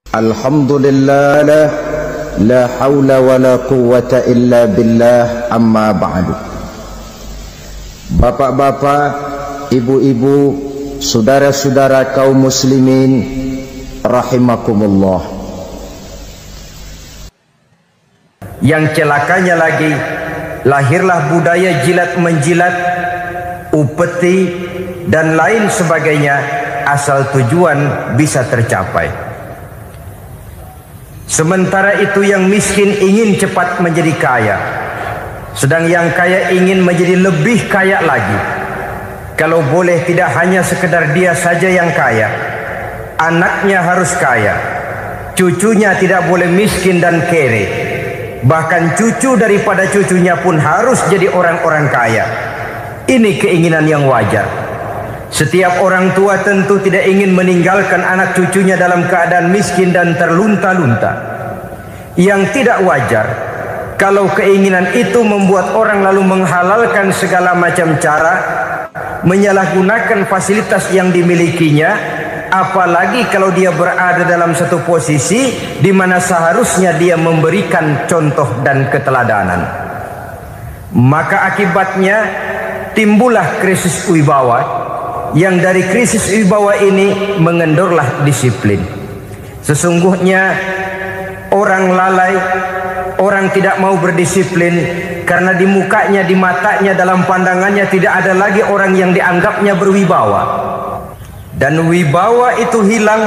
Alhamdulillah, la haula wa la quwwata illa billah, amma ba'du. Bapak-bapak, ibu-ibu, saudara-saudara kaum muslimin rahimakumullah. Yang celakanya lagi, lahirlah budaya jilat menjilat, upeti dan lain sebagainya asal tujuan bisa tercapai. Sementara itu yang miskin ingin cepat menjadi kaya, sedang yang kaya ingin menjadi lebih kaya lagi. Kalau boleh tidak hanya sekedar dia saja yang kaya, anaknya harus kaya, cucunya tidak boleh miskin dan kere, bahkan cucu daripada cucunya pun harus jadi orang-orang kaya. Ini keinginan yang wajar. Setiap orang tua tentu tidak ingin meninggalkan anak cucunya dalam keadaan miskin dan terlunta-lunta. Yang tidak wajar kalau keinginan itu membuat orang lalu menghalalkan segala macam cara, menyalahgunakan fasilitas yang dimilikinya, apalagi kalau dia berada dalam satu posisi di mana seharusnya dia memberikan contoh dan keteladanan. Maka akibatnya timbullah krisis wibawa, yang dari krisis wibawa ini mengendorlah disiplin. Sesungguhnya orang lalai, orang tidak mau berdisiplin karena di mukanya, di matanya, dalam pandangannya tidak ada lagi orang yang dianggapnya berwibawa. Dan wibawa itu hilang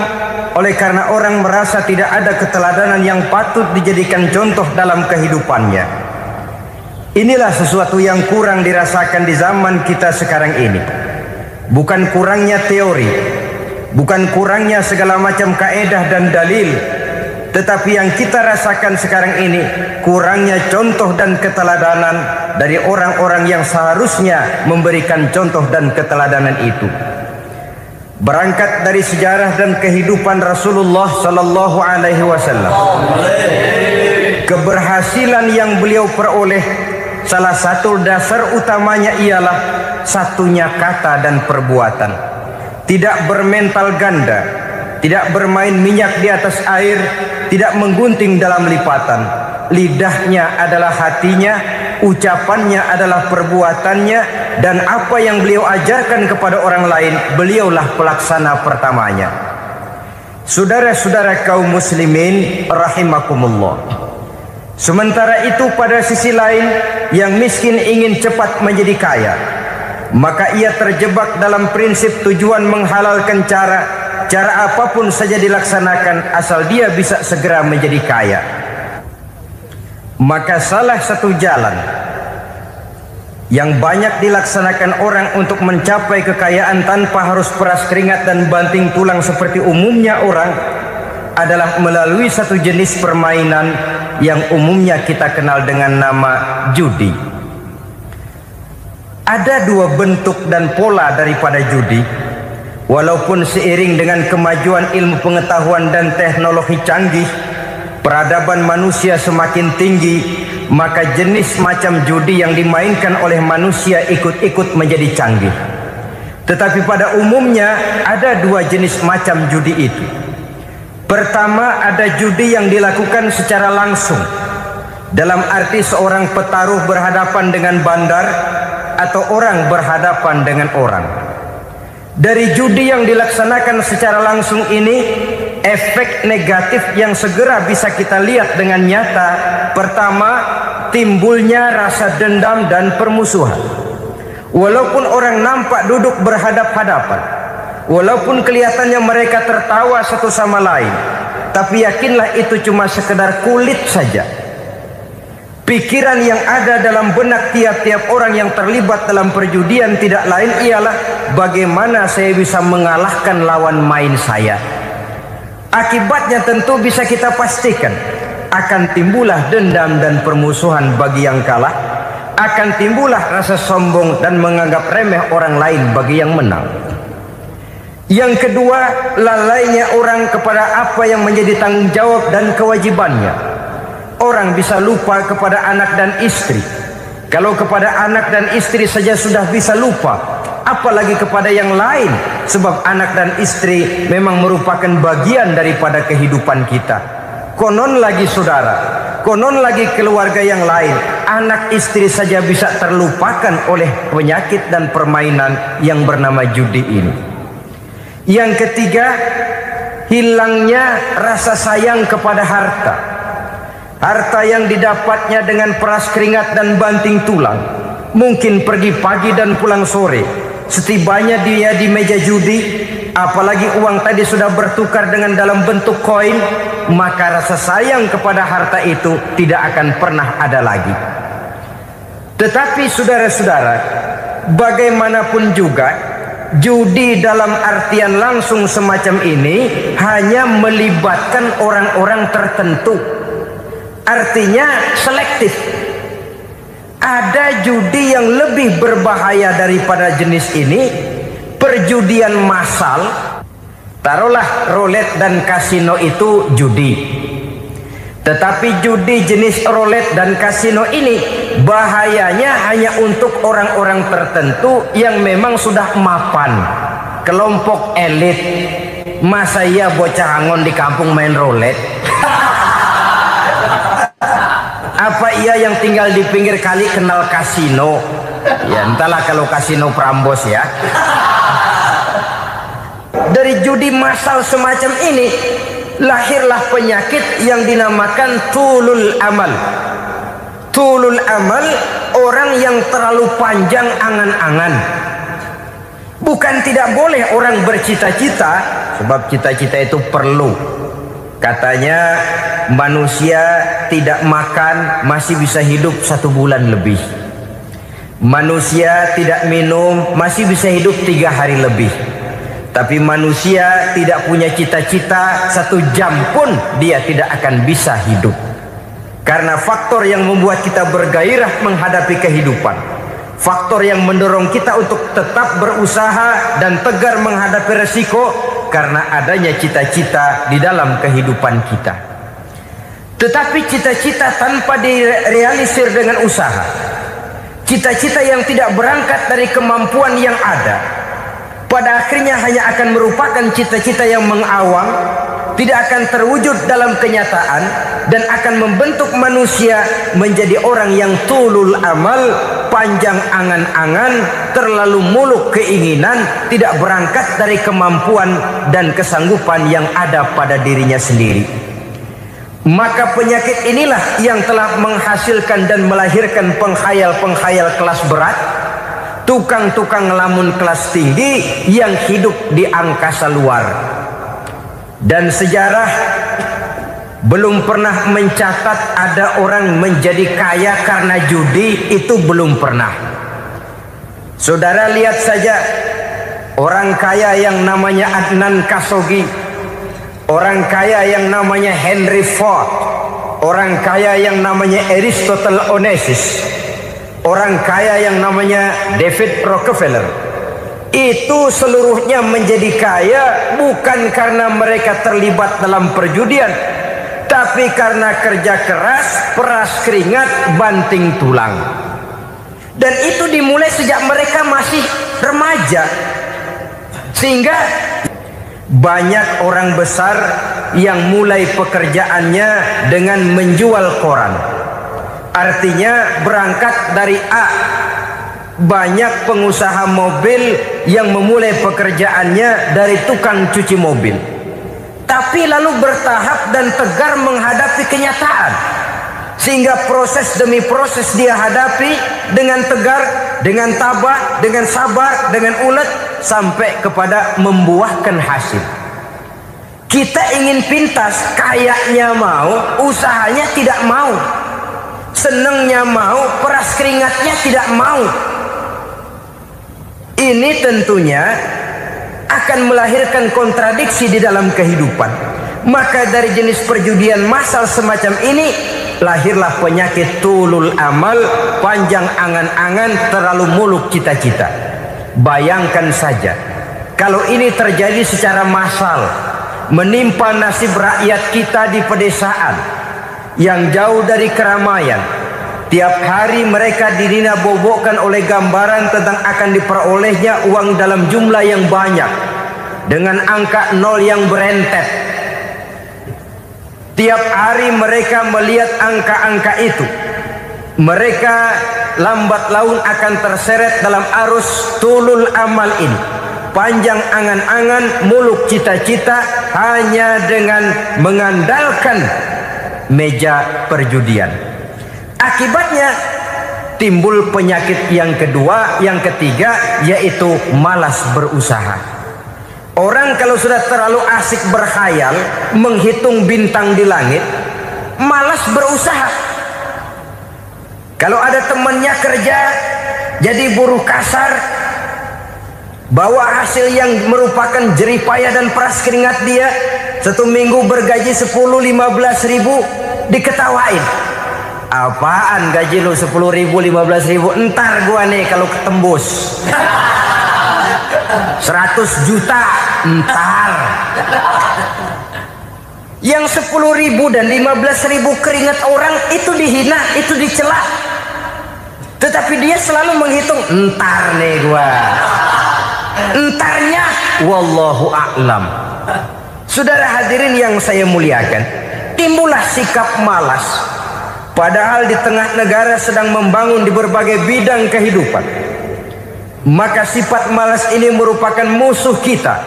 oleh karena orang merasa tidak ada keteladanan yang patut dijadikan contoh dalam kehidupannya. Inilah sesuatu yang kurang dirasakan di zaman kita sekarang ini. Bukan kurangnya teori, bukan kurangnya segala macam kaedah dan dalil, tetapi yang kita rasakan sekarang ini kurangnya contoh dan keteladanan dari orang-orang yang seharusnya memberikan contoh dan keteladanan itu. Berangkat dari sejarah dan kehidupan Rasulullah sallallahu alaihi wasallam, keberhasilan yang beliau peroleh, salah satu dasar utamanya ialah satunya kata dan perbuatan. Tidak bermental ganda, tidak bermain minyak di atas air, tidak menggunting dalam lipatan. Lidahnya adalah hatinya, ucapannya adalah perbuatannya, dan apa yang beliau ajarkan kepada orang lain, beliaulah pelaksana pertamanya. Saudara-saudara kaum muslimin rahimakumullah. Sementara itu pada sisi lain, yang miskin ingin cepat menjadi kaya, maka ia terjebak dalam prinsip tujuan menghalalkan cara apapun saja dilaksanakan asal dia bisa segera menjadi kaya. Maka salah satu jalan yang banyak dilaksanakan orang untuk mencapai kekayaan tanpa harus peras keringat dan banting tulang seperti umumnya orang adalah melalui satu jenis permainan yang umumnya kita kenal dengan nama judi. Ada dua bentuk dan pola daripada judi. Walaupun seiring dengan kemajuan ilmu pengetahuan dan teknologi canggih, peradaban manusia semakin tinggi, maka jenis macam judi yang dimainkan oleh manusia ikut-ikut menjadi canggih. Tetapi pada umumnya ada dua jenis macam judi itu. Pertama, ada judi yang dilakukan secara langsung, dalam arti seorang petaruh berhadapan dengan bandar atau orang berhadapan dengan orang. Dari judi yang dilaksanakan secara langsung ini, efek negatif yang segera bisa kita lihat dengan nyata. Pertama, timbulnya rasa dendam dan permusuhan. Walaupun orang nampak duduk berhadap-hadapan, walaupun kelihatannya mereka tertawa satu sama lain, tapi yakinlah itu cuma sekedar kulit saja. Pikiran yang ada dalam benak tiap-tiap orang yang terlibat dalam perjudian tidak lain ialah bagaimana saya bisa mengalahkan lawan main saya. Akibatnya tentu bisa kita pastikan akan timbullah dendam dan permusuhan bagi yang kalah, akan timbullah rasa sombong dan menganggap remeh orang lain bagi yang menang. Yang kedua, lalainya orang kepada apa yang menjadi tanggung jawab dan kewajibannya. Orang bisa lupa kepada anak dan istri. Kalau kepada anak dan istri saja sudah bisa lupa, apalagi kepada yang lain, sebab anak dan istri memang merupakan bagian daripada kehidupan kita. Konon lagi saudara, konon lagi keluarga yang lain, anak istri saja bisa terlupakan oleh penyakit dan permainan yang bernama judi ini. Yang ketiga, hilangnya rasa sayang kepada harta. Harta yang didapatnya dengan peras keringat dan banting tulang, mungkin pergi pagi dan pulang sore. Setibanya dia di meja judi, apalagi uang tadi sudah bertukar dengan dalam bentuk koin, maka rasa sayang kepada harta itu tidak akan pernah ada lagi. Tetapi saudara-saudara, bagaimanapun juga, judi dalam artian langsung semacam ini hanya melibatkan orang-orang tertentu. Artinya selektif. Ada judi yang lebih berbahaya daripada jenis ini, perjudian massal. Taruhlah roulette dan kasino itu judi. Tetapi judi jenis roulette dan kasino ini bahayanya hanya untuk orang-orang tertentu yang memang sudah mapan, kelompok elit. Masa iya bocah angon di kampung main roulette? Apa ia yang tinggal di pinggir kali kenal kasino? Ya entahlah kalau kasino Prambos ya. Dari judi massal semacam ini lahirlah penyakit yang dinamakan tulul amal. Tulul amal, orang yang terlalu panjang angan-angan. Bukan tidak boleh orang bercita-cita, sebab cita-cita itu perlu. Katanya manusia tidak makan masih bisa hidup 1 bulan lebih. Manusia tidak minum masih bisa hidup 3 hari lebih. Tapi manusia tidak punya cita-cita 1 jam pun dia tidak akan bisa hidup. Karena faktor yang membuat kita bergairah menghadapi kehidupan, faktor yang mendorong kita untuk tetap berusaha dan tegar menghadapi resiko, karena adanya cita-cita di dalam kehidupan kita. Tetapi cita-cita tanpa direalisir dengan usaha, cita-cita yang tidak berangkat dari kemampuan yang ada, pada akhirnya hanya akan merupakan cita-cita yang mengawang, tidak akan terwujud dalam kenyataan, dan akan membentuk manusia menjadi orang yang tulul amal, panjang angan-angan, terlalu muluk keinginan, tidak berangkat dari kemampuan dan kesanggupan yang ada pada dirinya sendiri. Maka penyakit inilah yang telah menghasilkan dan melahirkan penghayal-penghayal kelas berat, tukang-tukang ngelamun kelas tinggi yang hidup di angkasa luar. Dan sejarah belum pernah mencatat ada orang menjadi kaya karena judi, itu belum pernah. Saudara lihat saja orang kaya yang namanya Adnan Khashoggi, orang kaya yang namanya Henry Ford, orang kaya yang namanya Aristotle Onassis, orang kaya yang namanya David Rockefeller. Itu seluruhnya menjadi kaya bukan karena mereka terlibat dalam perjudian, tapi karena kerja keras, peras keringat, banting tulang. Dan itu dimulai sejak mereka masih remaja. Sehingga banyak orang besar yang mulai pekerjaannya dengan menjual koran. Artinya berangkat dari A. Banyak pengusaha mobil yang memulai pekerjaannya dari tukang cuci mobil, tapi lalu bertahap dan tegar menghadapi kenyataan, sehingga proses demi proses dia hadapi dengan tegar, dengan tabah, dengan sabar, dengan ulet, sampai kepada membuahkan hasil. Kita ingin pintas, kayaknya mau, usahanya tidak mau, senengnya mau, peras keringatnya tidak mau. Ini tentunya akan melahirkan kontradiksi di dalam kehidupan. Maka dari jenis perjudian massal semacam ini lahirlah penyakit tulul amal, panjang angan-angan, terlalu muluk cita-cita. Bayangkan saja kalau ini terjadi secara massal, menimpa nasib rakyat kita di pedesaan yang jauh dari keramaian, Tiap hari mereka dinina-bobokkan oleh gambaran tentang akan diperolehnya uang dalam jumlah yang banyak dengan angka nol yang berentet. Tiap hari mereka melihat angka-angka itu. Mereka lambat laun akan terseret dalam arus tulul amal ini. Panjang angan-angan, muluk cita-cita hanya dengan mengandalkan meja perjudian. Akibatnya timbul penyakit yang kedua, yang ketiga, yaitu malas berusaha. Orang kalau sudah terlalu asik berkhayal, menghitung bintang di langit, malas berusaha. Kalau ada temannya kerja jadi buruh kasar, bawa hasil yang merupakan jeripaya dan peras keringat dia, 1 minggu bergaji 10-15 ribu, diketawain. Apaan gaji lu 10 ribu 15 ribu, entar gua nih kalau ketembus 100 juta entar. Yang 10 ribu dan 15 ribu keringat orang itu dihina, itu dicela. Tetapi dia selalu menghitung, entar nih gua. Entarnya wallahu a'lam. Saudara hadirin yang saya muliakan, timbullah sikap malas. Padahal di tengah negara sedang membangun di berbagai bidang kehidupan. Maka sifat malas ini merupakan musuh kita.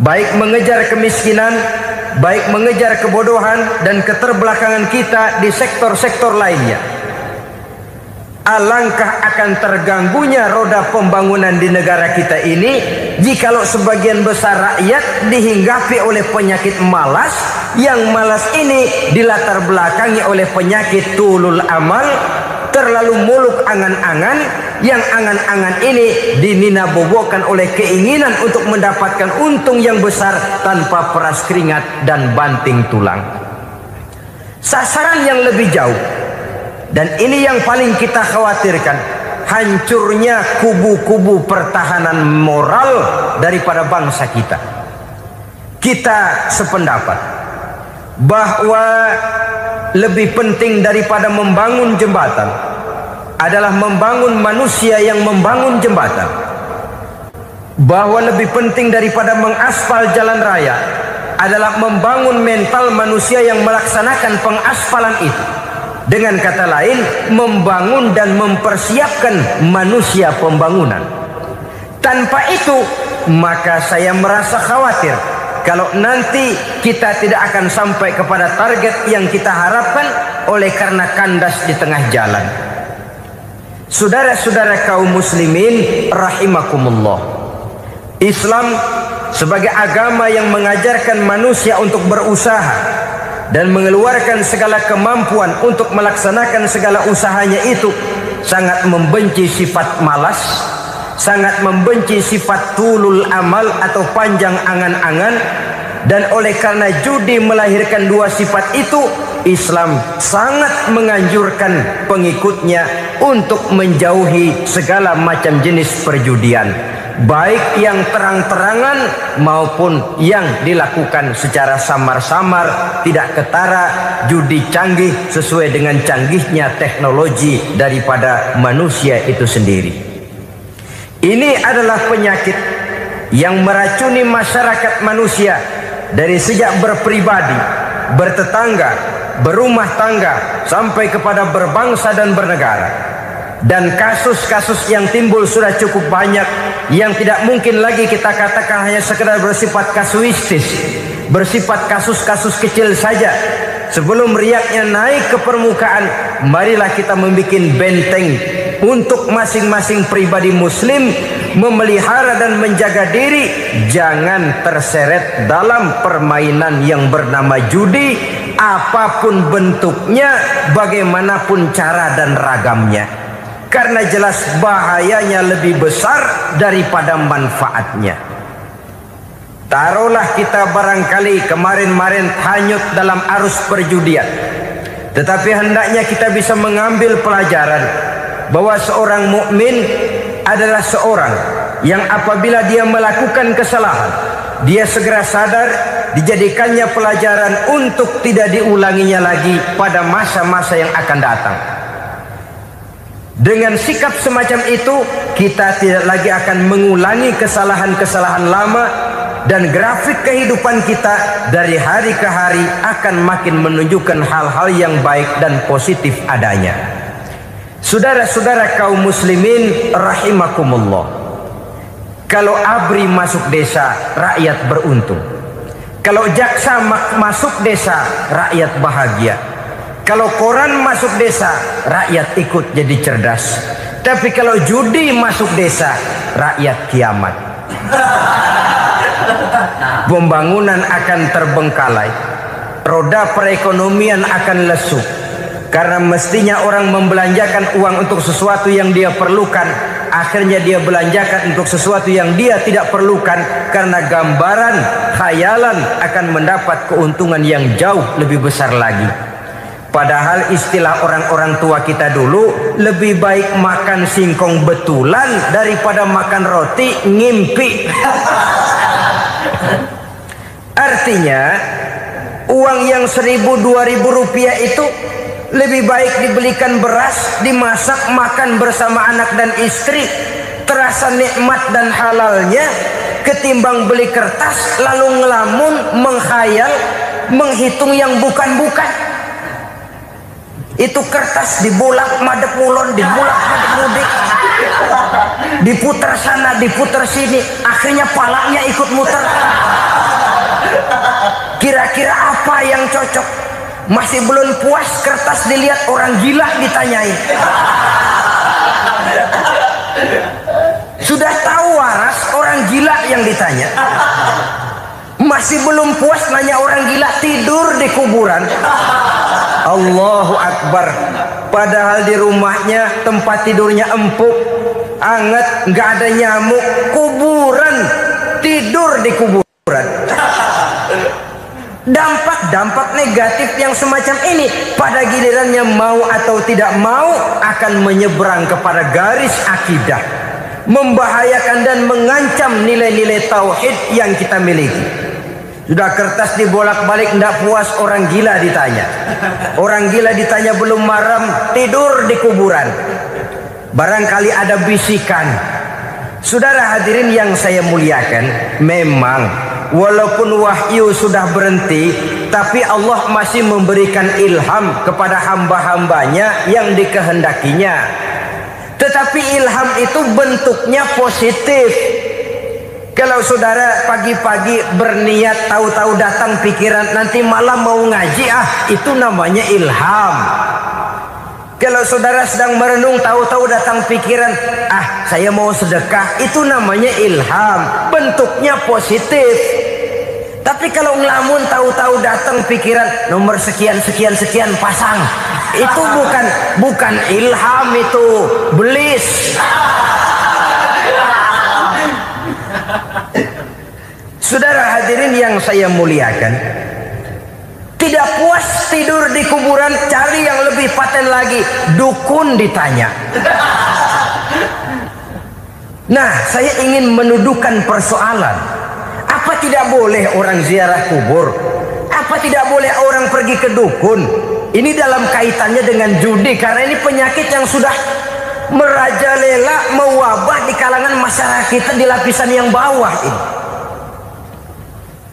Baik mengejar kemiskinan, baik mengejar kebodohan dan keterbelakangan kita di sektor-sektor lainnya. Alangkah akan terganggunya roda pembangunan di negara kita ini jikalau sebagian besar rakyat dihinggapi oleh penyakit malas, yang malas ini dilatar belakangi oleh penyakit tulul amal, terlalu muluk angan-angan, yang angan-angan ini dinina-bobokkan oleh keinginan untuk mendapatkan untung yang besar tanpa peras keringat dan banting tulang. Sasaran yang lebih jauh, dan ini yang paling kita khawatirkan, hancurnya kubu-kubu pertahanan moral daripada bangsa kita. Kita sependapat bahwa lebih penting daripada membangun jembatan adalah membangun manusia yang membangun jembatan. Bahwa lebih penting daripada mengaspal jalan raya adalah membangun mental manusia yang melaksanakan pengaspalan itu. Dengan kata lain, membangun dan mempersiapkan manusia pembangunan. Tanpa itu, maka saya merasa khawatir kalau nanti kita tidak akan sampai kepada target yang kita harapkan oleh karena kandas di tengah jalan. Saudara-saudara kaum muslimin rahimakumullah, Islam sebagai agama yang mengajarkan manusia untuk berusaha dan mengeluarkan segala kemampuan untuk melaksanakan segala usahanya itu, sangat membenci sifat malas, sangat membenci sifat tulul amal atau panjang angan-angan. Dan oleh karena judi melahirkan dua sifat itu, Islam sangat menganjurkan pengikutnya untuk menjauhi segala macam jenis perjudian, baik yang terang-terangan maupun yang dilakukan secara samar-samar, tidak ketara, judi canggih sesuai dengan canggihnya teknologi daripada manusia itu sendiri. Ini adalah penyakit yang meracuni masyarakat manusia dari sejak berpribadi, bertetangga, berumah tangga, sampai kepada berbangsa dan bernegara. Dan kasus-kasus yang timbul sudah cukup banyak, yang tidak mungkin lagi kita katakan hanya sekedar bersifat kasuistis, bersifat kasus-kasus kecil saja. Sebelum riaknya naik ke permukaan, marilah kita membuat benteng untuk masing-masing pribadi muslim memelihara dan menjaga diri, jangan terseret dalam permainan yang bernama judi, apapun bentuknya, bagaimanapun cara dan ragamnya. Karena jelas bahayanya lebih besar daripada manfaatnya. Taruhlah kita barangkali kemarin-marin hanyut dalam arus perjudian, tetapi hendaknya kita bisa mengambil pelajaran bahwa seorang mukmin adalah seorang yang apabila dia melakukan kesalahan, dia segera sadar, dijadikannya pelajaran untuk tidak diulanginya lagi pada masa-masa yang akan datang. Dengan sikap semacam itu, kita tidak lagi akan mengulangi kesalahan-kesalahan lama, dan grafik kehidupan kita dari hari ke hari akan makin menunjukkan hal-hal yang baik dan positif adanya. Saudara-saudara kaum muslimin rahimakumullah, kalau ABRI masuk desa, rakyat beruntung. Kalau jaksa masuk desa, rakyat bahagia. Kalau koran masuk desa, rakyat ikut jadi cerdas. Tapi kalau judi masuk desa, rakyat kiamat. Pembangunan akan terbengkalai, roda perekonomian akan lesu. Karena mestinya orang membelanjakan uang untuk sesuatu yang dia perlukan, akhirnya dia belanjakan untuk sesuatu yang dia tidak perlukan, karena gambaran, khayalan akan mendapat keuntungan yang jauh lebih besar lagi. Padahal istilah orang-orang tua kita dulu, lebih baik makan singkong betulan daripada makan roti ngimpi. Artinya uang yang 1.000-2.000 rupiah itu lebih baik dibelikan beras, dimasak, makan bersama anak dan istri, terasa nikmat dan halalnya, ketimbang beli kertas lalu ngelamun, menghayal, menghitung yang bukan-bukan. Itu kertas dibolak madep ulon, dibolak madep mudik, diputar sana, diputar sini, akhirnya palanya ikut muter. Kira-kira apa yang cocok? Masih belum puas, kertas dilihat, orang gila ditanyain. Sudah tahu waras, orang gila yang ditanya. Masih belum puas, nanya orang gila, tidur di kuburan. Allahu Akbar. Padahal di rumahnya tempat tidurnya empuk, anget, nggak ada nyamuk. Kuburan, tidur di kuburan. Dampak-dampak negatif yang semacam ini pada gilirannya mau atau tidak mau akan menyeberang kepada garis akidah, membahayakan dan mengancam nilai-nilai tauhid yang kita miliki. Sudah kertas dibolak-balik, tidak puas, orang gila ditanya. Orang gila ditanya belum maram, tidur di kuburan. Barangkali ada bisikan. Saudara hadirin yang saya muliakan, memang walaupun wahyu sudah berhenti, tapi Allah masih memberikan ilham kepada hamba-hambanya yang dikehendakinya. Tetapi ilham itu bentuknya positif. Kalau saudara pagi-pagi berniat, tahu-tahu datang pikiran nanti malam mau ngaji, itu namanya ilham. Kalau saudara sedang merenung, tahu-tahu datang pikiran, saya mau sedekah, itu namanya ilham, bentuknya positif. Tapi kalau ngelamun, tahu-tahu datang pikiran nomor sekian sekian sekian pasang, itu bukan ilham, itu belis. Saudara hadirin yang saya muliakan, tidak puas tidur di kuburan, cari yang lebih paten lagi, dukun ditanya. Nah, saya ingin menuduhkan persoalan. Apa tidak boleh orang ziarah kubur? Apa tidak boleh orang pergi ke dukun? Ini dalam kaitannya dengan judi, karena ini penyakit yang sudah merajalela, mewabah di kalangan masyarakat kita di lapisan yang bawah ini.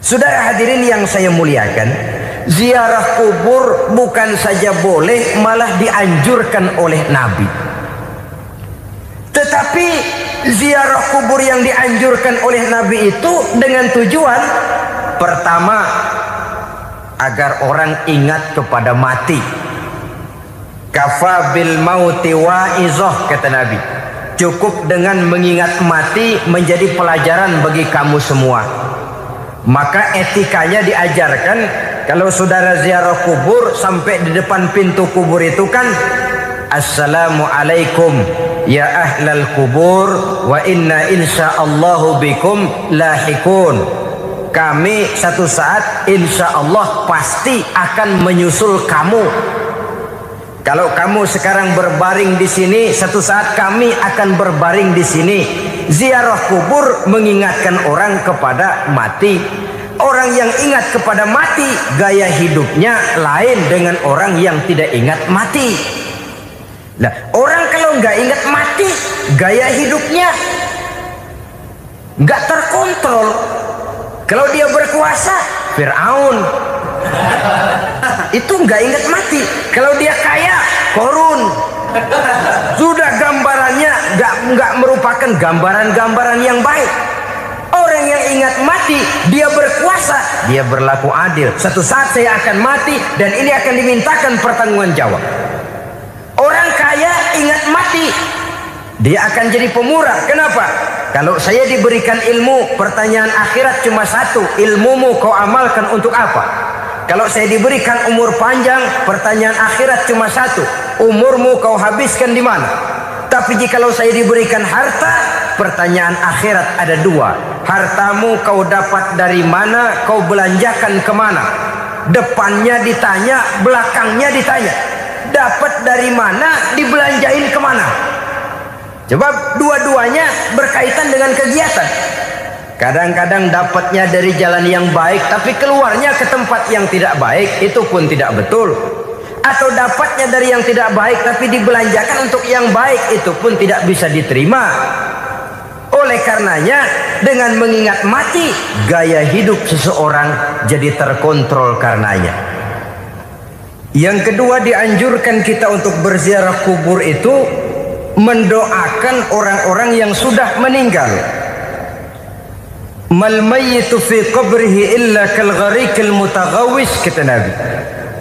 Saudara hadirin yang saya muliakan, ziarah kubur bukan saja boleh, malah dianjurkan oleh Nabi. Tetapi ziarah kubur yang dianjurkan oleh Nabi itu dengan tujuan pertama, agar orang ingat kepada mati. Kafa bil mauti wa'izah, kata Nabi. Cukup dengan mengingat mati menjadi pelajaran bagi kamu semua. Maka etikanya diajarkan, kalau saudara ziarah kubur, sampai di depan pintu kubur itu kan, Assalamualaikum ya ahlal kubur wa inna insyaallahu bikum lahikun. Kami satu saat insya Allah pasti akan menyusul kamu. Kalau kamu sekarang berbaring di sini, satu saat kami akan berbaring di sini. Ziarah kubur mengingatkan orang kepada mati. Orang yang ingat kepada mati, gaya hidupnya lain dengan orang yang tidak ingat mati. Nah, orang kalau kalau nggak ingat mati, gaya hidupnya nggak terkontrol. Kalau dia berkuasa, Fir'aun. Itu nggak ingat mati. Kalau dia kaya, Korun. Sudah gambarannya nggak merupakan gambaran-gambaran yang baik. Orang yang ingat mati, dia berkuasa, dia berlaku adil. Suatu saat saya akan mati dan ini akan dimintakan pertanggungan jawab. Orang kaya ingat mati, dia akan jadi pemurah. Kenapa? Kalau saya diberikan ilmu, pertanyaan akhirat cuma satu, ilmumu kau amalkan untuk apa? Kalau saya diberikan umur panjang, pertanyaan akhirat cuma satu, umurmu kau habiskan di mana? Tapi jikalau saya diberikan harta, pertanyaan akhirat ada dua, hartamu kau dapat dari mana, kau belanjakan kemana? Depannya ditanya, belakangnya ditanya, dapat dari mana, dibelanjain kemana? Sebab dua-duanya berkaitan dengan kegiatan. Kadang-kadang dapatnya dari jalan yang baik, tapi keluarnya ke tempat yang tidak baik, itu pun tidak betul. Atau dapatnya dari yang tidak baik, tapi dibelanjakan untuk yang baik, itu pun tidak bisa diterima. Oleh karenanya, dengan mengingat mati, gaya hidup seseorang jadi terkontrol karenanya. Yang kedua, dianjurkan kita untuk berziarah kubur itu mendoakan orang-orang yang sudah meninggal. Mal mayyitu fi qabrihi illa kal gharikil mutaghawis, kata Nabi.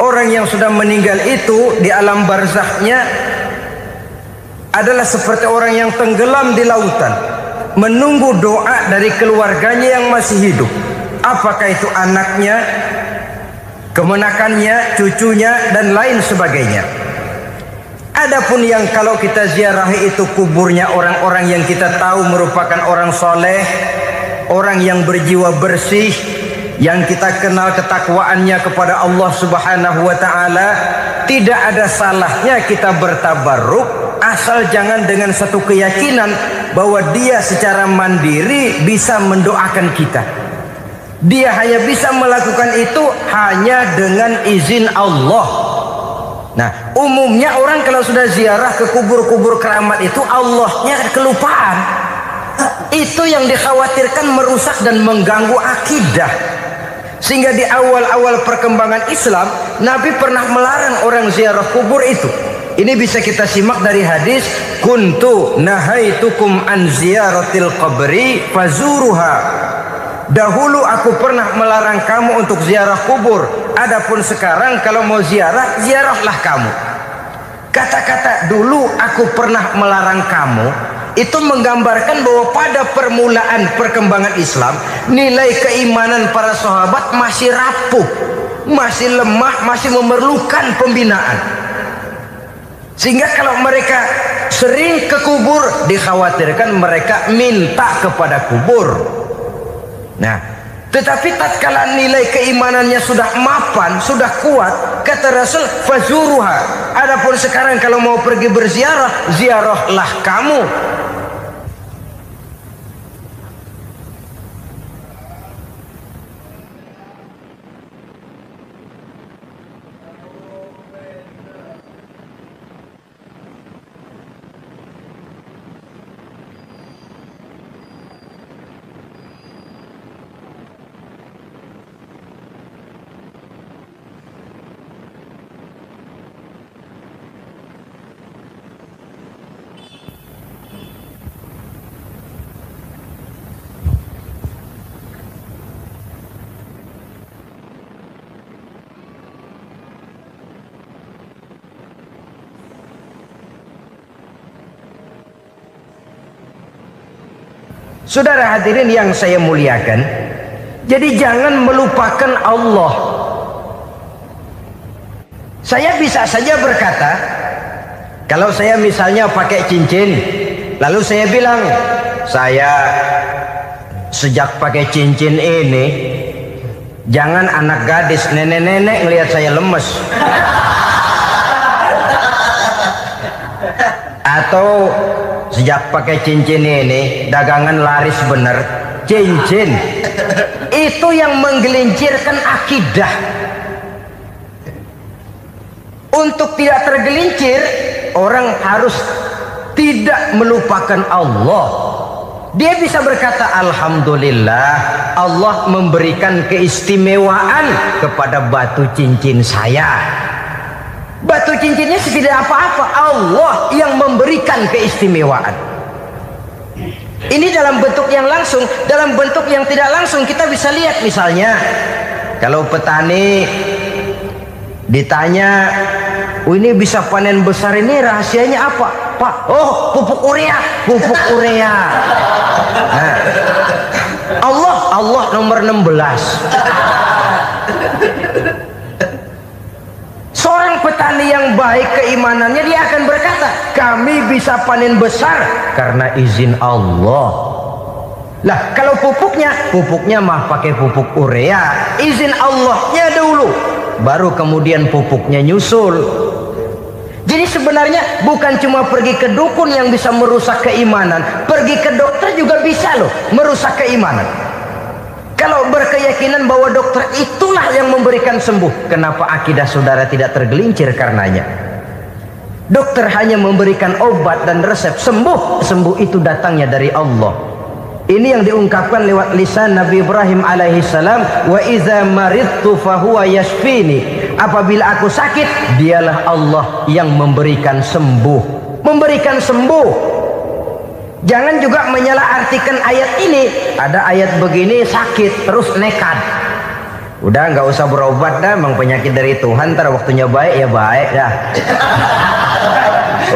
Orang yang sudah meninggal itu di alam barzakhnya adalah seperti orang yang tenggelam di lautan, menunggu doa dari keluarganya yang masih hidup. Apakah itu anaknya, kemenakannya, cucunya, dan lain sebagainya. Adapun yang kalau kita ziarahi itu kuburnya orang-orang yang kita tahu merupakan orang soleh, orang yang berjiwa bersih, yang kita kenal ketakwaannya kepada Allah Subhanahu wa ta'ala, tidak ada salahnya kita bertabarruk, asal jangan dengan satu keyakinan bahwa dia secara mandiri bisa mendoakan kita. Dia hanya bisa melakukan itu hanya dengan izin Allah. Nah, umumnya orang kalau sudah ziarah ke kubur-kubur keramat itu, Allahnya kelupaan. Itu yang dikhawatirkan merusak dan mengganggu akidah. Sehingga di awal-awal perkembangan Islam, Nabi pernah melarang orang ziarah kubur itu. Ini bisa kita simak dari hadis, kuntu nahaitukum an ziyaratil qabri fazuruha. Dahulu aku pernah melarang kamu untuk ziarah kubur. Adapun sekarang kalau mau ziarah, ziarahlah kamu. Kata-kata dulu aku pernah melarang kamu itu menggambarkan bahwa pada permulaan perkembangan Islam, nilai keimanan para sahabat masih rapuh, masih lemah, masih memerlukan pembinaan. Sehingga kalau mereka sering ke kubur, dikhawatirkan mereka minta kepada kubur. Nah, tetapi tatkala nilai keimanannya sudah mapan, sudah kuat, kata Rasul, fazuruha. Adapun sekarang kalau mau pergi berziarah, ziarahlah kamu. Saudara hadirin yang saya muliakan, jadi jangan melupakan Allah. Saya bisa saja berkata, kalau saya misalnya pakai cincin, lalu saya bilang, saya sejak pakai cincin ini, jangan anak gadis, nenek-nenek ngelihat saya lemes. Atau sejak pakai cincin ini dagangan laris bener. Cincin itu yang menggelincirkan akidah. Untuk tidak tergelincir, orang harus tidak melupakan Allah. Dia bisa berkata, alhamdulillah, Allah memberikan keistimewaan kepada batu cincin saya. Batu cincinnya tidak apa-apa, Allah yang memberikan keistimewaan. Ini dalam bentuk yang langsung. Dalam bentuk yang tidak langsung kita bisa lihat, misalnya kalau petani ditanya, oh ini bisa panen besar ini rahasianya apa Pak? Oh, pupuk urea. Pupuk urea. Nah, Allah nomor 16. Seorang petani yang baik keimanannya, dia akan berkata, kami bisa panen besar karena izin Allah. Lah kalau pupuknya mah pakai pupuk urea, izin Allahnya dulu, baru kemudian pupuknya nyusul. Jadi sebenarnya bukan cuma pergi ke dukun yang bisa merusak keimanan, pergi ke dokter juga bisa loh merusak keimanan. Kalau berkeyakinan bahwa dokter itulah yang memberikan sembuh, kenapa akidah saudara tidak tergelincir karenanya? Dokter hanya memberikan obat dan resep, sembuh itu datangnya dari Allah. Ini yang diungkapkan lewat lisan Nabi Ibrahim alaihissalam, wa iza maridtu fahuwa yashfini. Apabila aku sakit, dialah Allah yang memberikan sembuh. Memberikan sembuh. Jangan juga menyalahartikan ayat ini. Ada ayat begini sakit terus nekat. Udah nggak usah berobat dah, memang penyakit dari Tuhan. Ntar waktunya baik ya baik dah.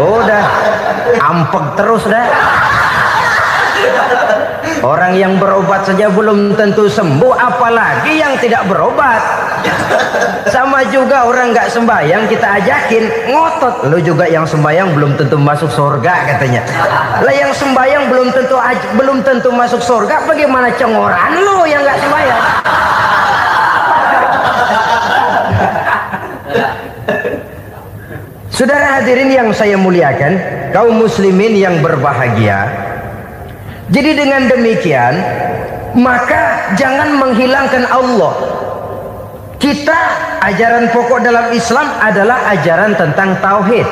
Udah ampek terus dah. Orang yang berobat saja belum tentu sembuh, apalagi yang tidak berobat. Sama juga orang nggak sembahyang kita ajakin ngotot, lu juga yang sembahyang belum tentu masuk surga katanya. Lah yang sembahyang belum tentu masuk surga, bagaimana cengoran lu yang nggak sembahyang? Saudara hadirin yang saya muliakan, kaum muslimin yang berbahagia. Jadi dengan demikian, maka jangan menghilangkan Allah. Kita, ajaran pokok dalam Islam adalah ajaran tentang tauhid.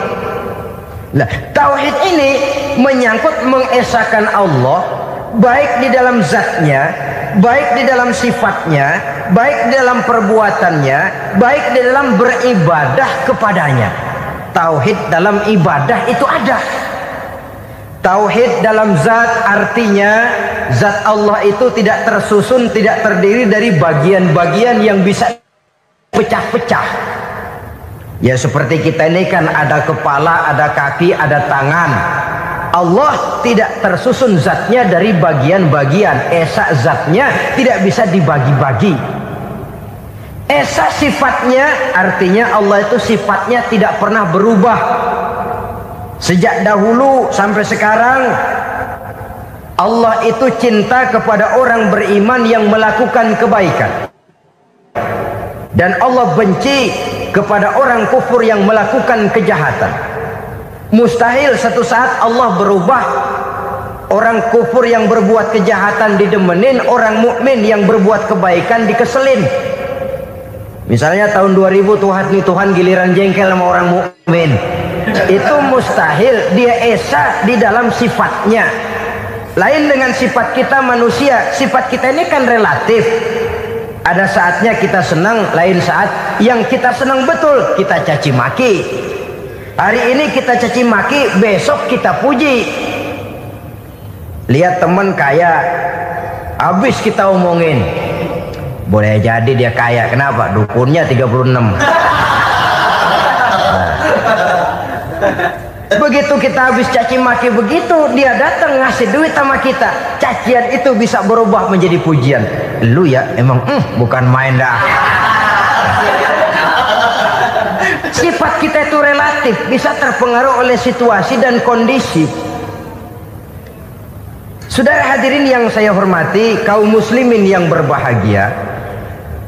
Nah, tauhid ini menyangkut mengesahkan Allah, baik di dalam zatnya, baik di dalam sifatnya, baik di dalam perbuatannya, baik di dalam beribadah kepadanya. Tauhid dalam ibadah itu ada. Tauhid dalam zat artinya zat Allah itu tidak tersusun, tidak terdiri dari bagian-bagian yang bisa pecah-pecah. Ya seperti kita ini kan ada kepala, ada kaki, ada tangan. Allah tidak tersusun zatnya dari bagian-bagian. Esa zatnya tidak bisa dibagi-bagi. Esa sifatnya artinya Allah itu sifatnya tidak pernah berubah. Sejak dahulu sampai sekarang, Allah itu cinta kepada orang beriman yang melakukan kebaikan, dan Allah benci kepada orang kufur yang melakukan kejahatan. Mustahil satu saat Allah berubah. Orang kufur yang berbuat kejahatan didemenin, orang mukmin yang berbuat kebaikan dikeselin. Misalnya tahun 2000 Tuhan giliran jengkel sama orang mukmin. Itu mustahil. Dia esa di dalam sifatnya. Lain dengan sifat kita manusia. Sifat kita ini kan relatif. Ada saatnya kita senang, lain saat yang kita senang betul kita caci maki. Hari ini kita caci maki, besok kita puji. Lihat teman kaya, habis kita omongin, boleh jadi dia kaya. Kenapa? Dukunnya 36. Begitu kita habis caci maki begitu, dia datang ngasih duit sama kita, cacian itu bisa berubah menjadi pujian. Lu ya emang bukan main dah. Sifat kita itu relatif, bisa terpengaruh oleh situasi dan kondisi. Saudara hadirin yang saya hormati, kaum muslimin yang berbahagia,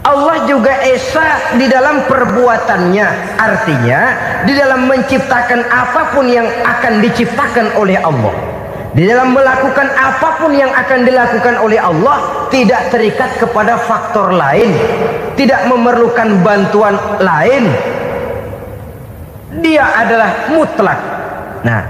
Allah juga esa di dalam perbuatannya. Artinya di dalam menciptakan apapun yang akan diciptakan oleh Allah, di dalam melakukan apapun yang akan dilakukan oleh Allah, tidak terikat kepada faktor lain, tidak memerlukan bantuan lain. Dia adalah mutlak. Nah,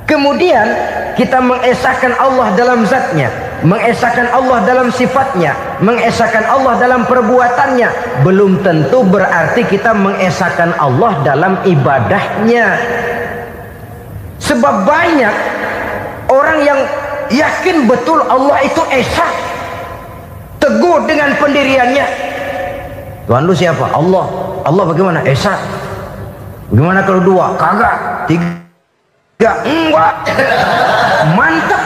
Kemudian kita mengesahkan Allah dalam zatnya, mengesahkan Allah dalam sifatnya, mengesahkan Allah dalam perbuatannya, belum tentu berarti kita mengesahkan Allah dalam ibadahnya. Sebab banyak orang yang yakin betul Allah itu esa, teguh dengan pendiriannya. Tuhan lu siapa? Allah. Allah bagaimana? Esa. Bagaimana kalau dua? Kagak. Tiga? Enggak. Mantap.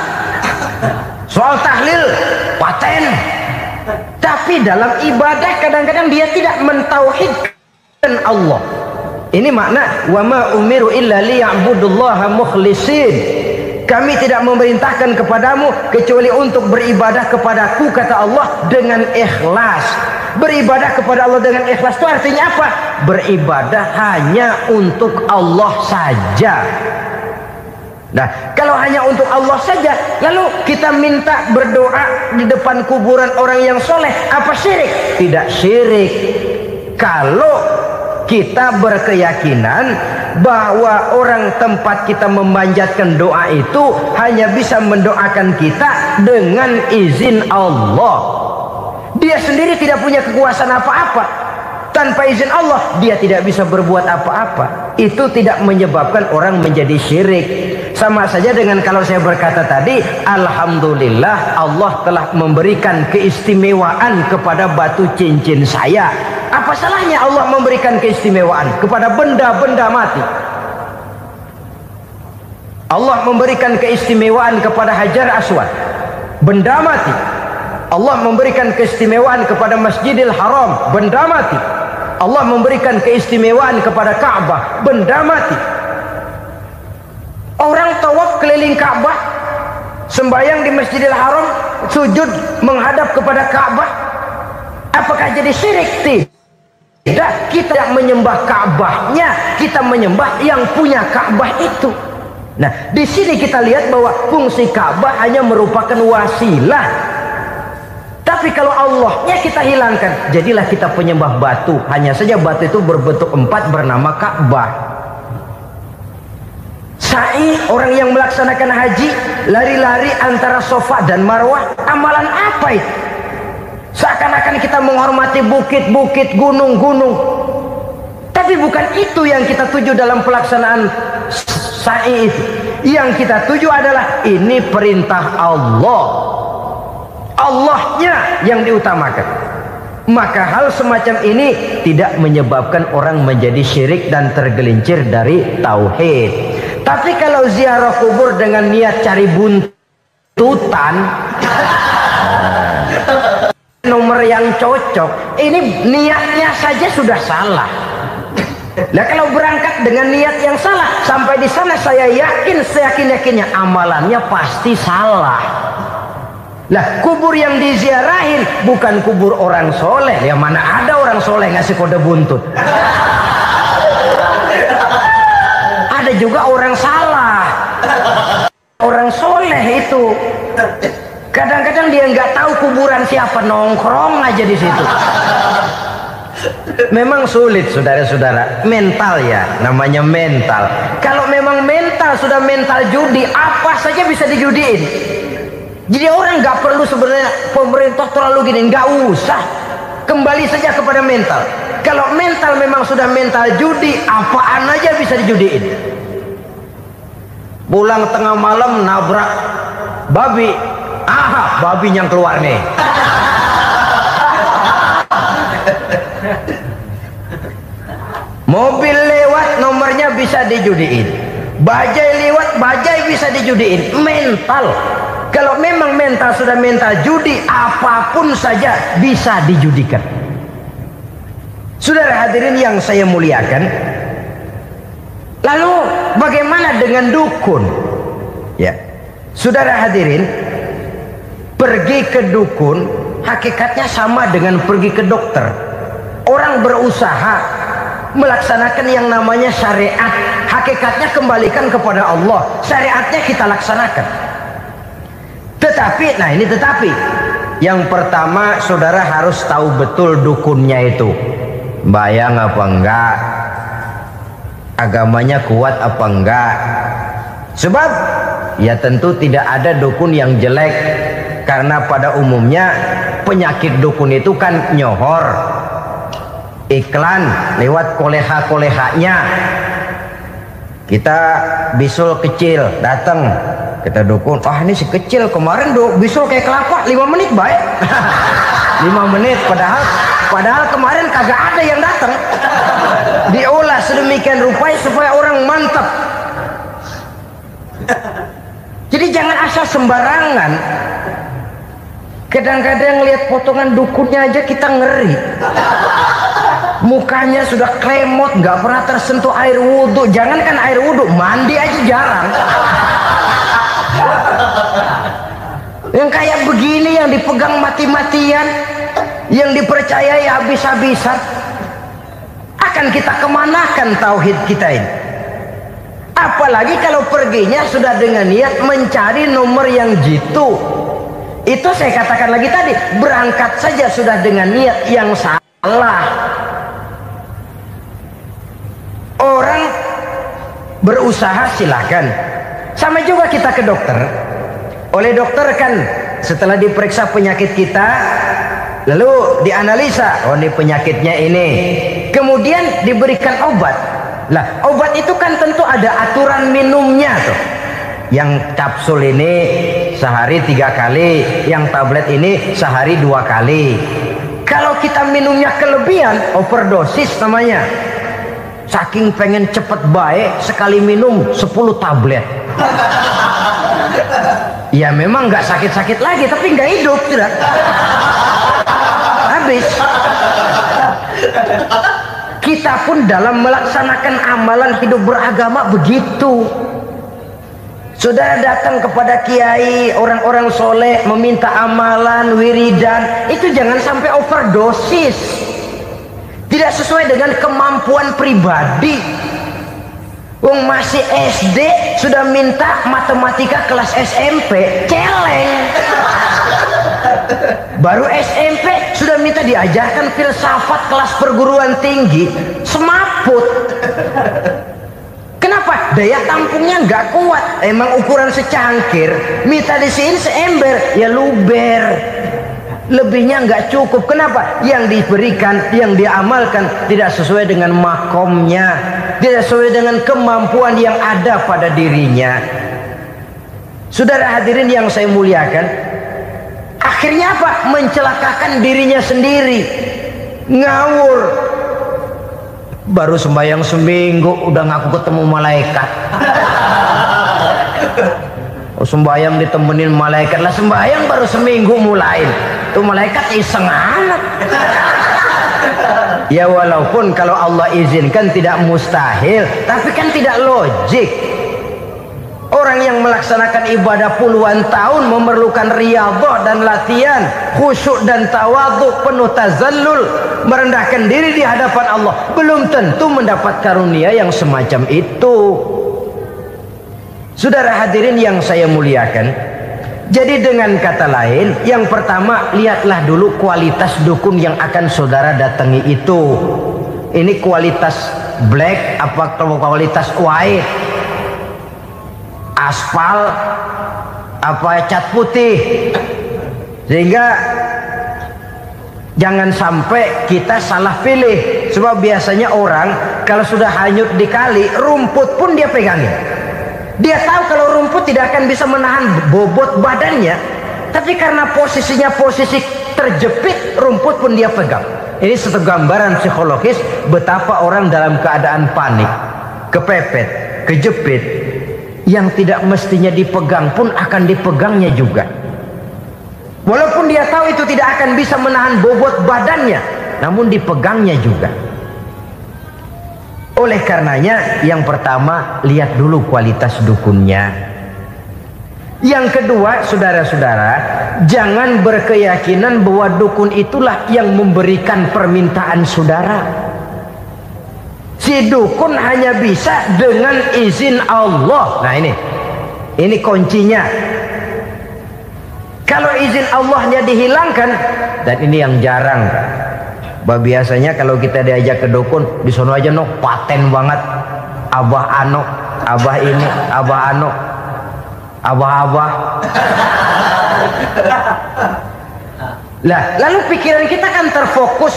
Soal tahlil paten. Tapi dalam ibadah kadang-kadang dia tidak mentauhidkan Allah. Ini makna wa ma umiru illa liya'budullaha mukhlisin. Kami tidak memerintahkan kepadamu kecuali untuk beribadah kepadaku, kata Allah, dengan ikhlas. Beribadah kepada Allah dengan ikhlas itu artinya apa? Beribadah hanya untuk Allah saja. Nah, kalau hanya untuk Allah saja, lalu kita minta berdoa di depan kuburan orang yang soleh, apa syirik? Tidak syirik. Kalau kita berkeyakinan bahwa orang tempat kita memanjatkan doa itu hanya bisa mendoakan kita dengan izin Allah. Dia sendiri tidak punya kekuasaan apa-apa. Tanpa izin Allah dia tidak bisa berbuat apa-apa. Itu tidak menyebabkan orang menjadi syirik. Sama saja dengan kalau saya berkata tadi, alhamdulillah Allah telah memberikan keistimewaan kepada batu cincin saya. Apa salahnya Allah memberikan keistimewaan kepada benda-benda mati? Allah memberikan keistimewaan kepada Hajar Aswad, benda mati. Allah memberikan keistimewaan kepada Masjidil Haram, benda mati. Allah memberikan keistimewaan kepada Ka'bah, benda mati. Orang tawaf keliling Ka'bah, sembahyang di Masjidil Haram, sujud menghadap kepada Ka'bah, apakah jadi syirik? Tidak, kita tidak menyembah Ka'bahnya, kita menyembah yang punya Ka'bah itu. Nah, di sini kita lihat bahwa fungsi Ka'bah hanya merupakan wasilah. Tapi kalau Allahnya kita hilangkan, jadilah kita penyembah batu. Hanya saja batu itu berbentuk 4 bernama Ka'bah. Sa'i, orang yang melaksanakan haji, lari-lari antara Safa dan Marwah, amalan apa itu? Seakan-akan kita menghormati bukit-bukit, gunung-gunung. Tapi bukan itu yang kita tuju dalam pelaksanaan sa'i itu. Yang kita tuju adalah ini perintah Allah. Allahnya yang diutamakan. Maka hal semacam ini tidak menyebabkan orang menjadi syirik dan tergelincir dari tauhid. Tapi kalau ziarah kubur dengan niat cari buntutan, nomor yang cocok, ini niatnya saja sudah salah. Nah, kalau berangkat dengan niat yang salah, sampai di sana saya yakin, seyakin-yakinnya amalannya pasti salah. Lah, kubur yang diziarahin bukan kubur orang soleh. Ya mana ada orang soleh ngasih kode buntut. Ada juga orang salah. Orang soleh itu kadang-kadang dia nggak tahu kuburan siapa, nongkrong aja di situ. Memang sulit, saudara-saudara. Mental ya, namanya mental. Kalau memang mental sudah mental judi, apa saja bisa dijudiin. Jadi orang nggak perlu sebenarnya pemerintah terlalu gini, nggak usah. Kembali saja kepada mental. Kalau mental memang sudah mental judi, apaan aja bisa dijudiin. Pulang tengah malam nabrak babi, aha, babi yang keluar nih. Mobil lewat, nomornya bisa dijudiin. Bajai lewat, bajai bisa dijudiin. Mental. Kalau memang mental sudah mental judi, apapun saja bisa dijudikan. Saudara hadirin yang saya muliakan, lalu bagaimana dengan dukun? Ya, saudara hadirin, pergi ke dukun hakikatnya sama dengan pergi ke dokter. Orang berusaha melaksanakan yang namanya syariat, hakikatnya kembalikan kepada Allah. Syariatnya kita laksanakan. Tetapi, nah ini tetapi, yang pertama saudara harus tahu betul dukunnya itu bayang apa enggak, agamanya kuat apa enggak, Sebab ya tentu tidak ada dukun yang jelek, karena pada umumnya penyakit dukun itu kan nyohor, iklan lewat koleha-kolehanya. Kita bisul kecil datang, kita dukun, ah ini si kecil kemarin bisul kayak kelapa 5 menit baik. 5 menit, padahal kemarin kagak ada yang datang. Diolah sedemikian rupa supaya orang mantap. Jadi jangan asal sembarangan. Kadang-kadang lihat potongan dukunnya aja kita ngeri. Mukanya sudah klemot, nggak pernah tersentuh air wudhu. Jangankan air wudhu, mandi aja jarang. Yang kayak begini yang dipegang mati-matian, yang dipercayai habis-habisan, akan kita kemanakan tauhid kita ini? Apalagi kalau perginya sudah dengan niat mencari nomor yang jitu. Itu saya katakan lagi tadi, berangkat saja sudah dengan niat yang salah. Orang berusaha silakan. Sama juga kita ke dokter. Oleh dokter kan setelah diperiksa penyakit kita, lalu dianalisa, oh ini penyakitnya ini. Kemudian diberikan obat. Lah, obat itu kan tentu ada aturan minumnya tuh. Yang kapsul ini sehari 3 kali, yang tablet ini sehari 2 kali. Kalau kita minumnya kelebihan, overdosis namanya. Saking pengen cepet baik, sekali minum 10 tablet. Ya memang nggak sakit-sakit lagi, tapi nggak hidup sudah. Habis. Kita pun dalam melaksanakan amalan hidup beragama begitu. Saudara datang kepada kiai, orang-orang soleh, meminta amalan, wiridan, itu jangan sampai overdosis. Tidak sesuai dengan kemampuan pribadi. Wong masih SD sudah minta matematika kelas SMP, celeng. Baru SMP sudah minta diajarkan filsafat kelas perguruan tinggi, semaput. Kenapa? Daya tampungnya nggak kuat. Emang ukuran secangkir, minta di sini seember, ya luber. Lebihnya nggak cukup. Kenapa? Yang diberikan, yang diamalkan tidak sesuai dengan makomnya, tidak sesuai dengan kemampuan yang ada pada dirinya. Saudara hadirin yang saya muliakan, akhirnya apa? Mencelakakan dirinya sendiri, ngawur. Baru sembahyang seminggu udah ngaku ketemu malaikat. Sembahyang ditemenin malaikat, lah sembahyang baru seminggu mulain. Tuh malaikat iseng anak. Ya walaupun kalau Allah izinkan tidak mustahil, tapi kan tidak logik. Orang yang melaksanakan ibadah puluhan tahun memerlukan riyadhah dan latihan, khusyuk dan tawadhu, penuh tazallul, merendahkan diri di hadapan Allah, belum tentu mendapat karunia yang semacam itu. Saudara hadirin yang saya muliakan, jadi dengan kata lain, yang pertama, lihatlah dulu kualitas dukun yang akan saudara datangi itu. Ini kualitas black apa kualitas white, aspal apa cat putih, sehingga jangan sampai kita salah pilih. Sebab biasanya orang kalau sudah hanyut di kali, rumput pun dia pegangin. Dia tahu kalau rumput tidak akan bisa menahan bobot badannya, tapi karena posisinya posisi terjepit, rumput pun dia pegang. Ini satu gambaran psikologis betapa orang dalam keadaan panik, kepepet, kejepit, yang tidak mestinya dipegang pun akan dipegangnya juga. Walaupun dia tahu itu tidak akan bisa menahan bobot badannya, namun dipegangnya juga. Oleh karenanya, yang pertama, lihat dulu kualitas dukunnya. Yang kedua, saudara-saudara, jangan berkeyakinan bahwa dukun itulah yang memberikan permintaan saudara. Si dukun hanya bisa dengan izin Allah. Nah ini kuncinya. Kalau izin Allahnya dihilangkan, dan ini yang jarang. Biasanya kalau kita diajak ke dukun, di sono aja no paten banget, abah ano, abah ini, abah ano. abah-abah. Lah, lalu pikiran kita kan terfokus.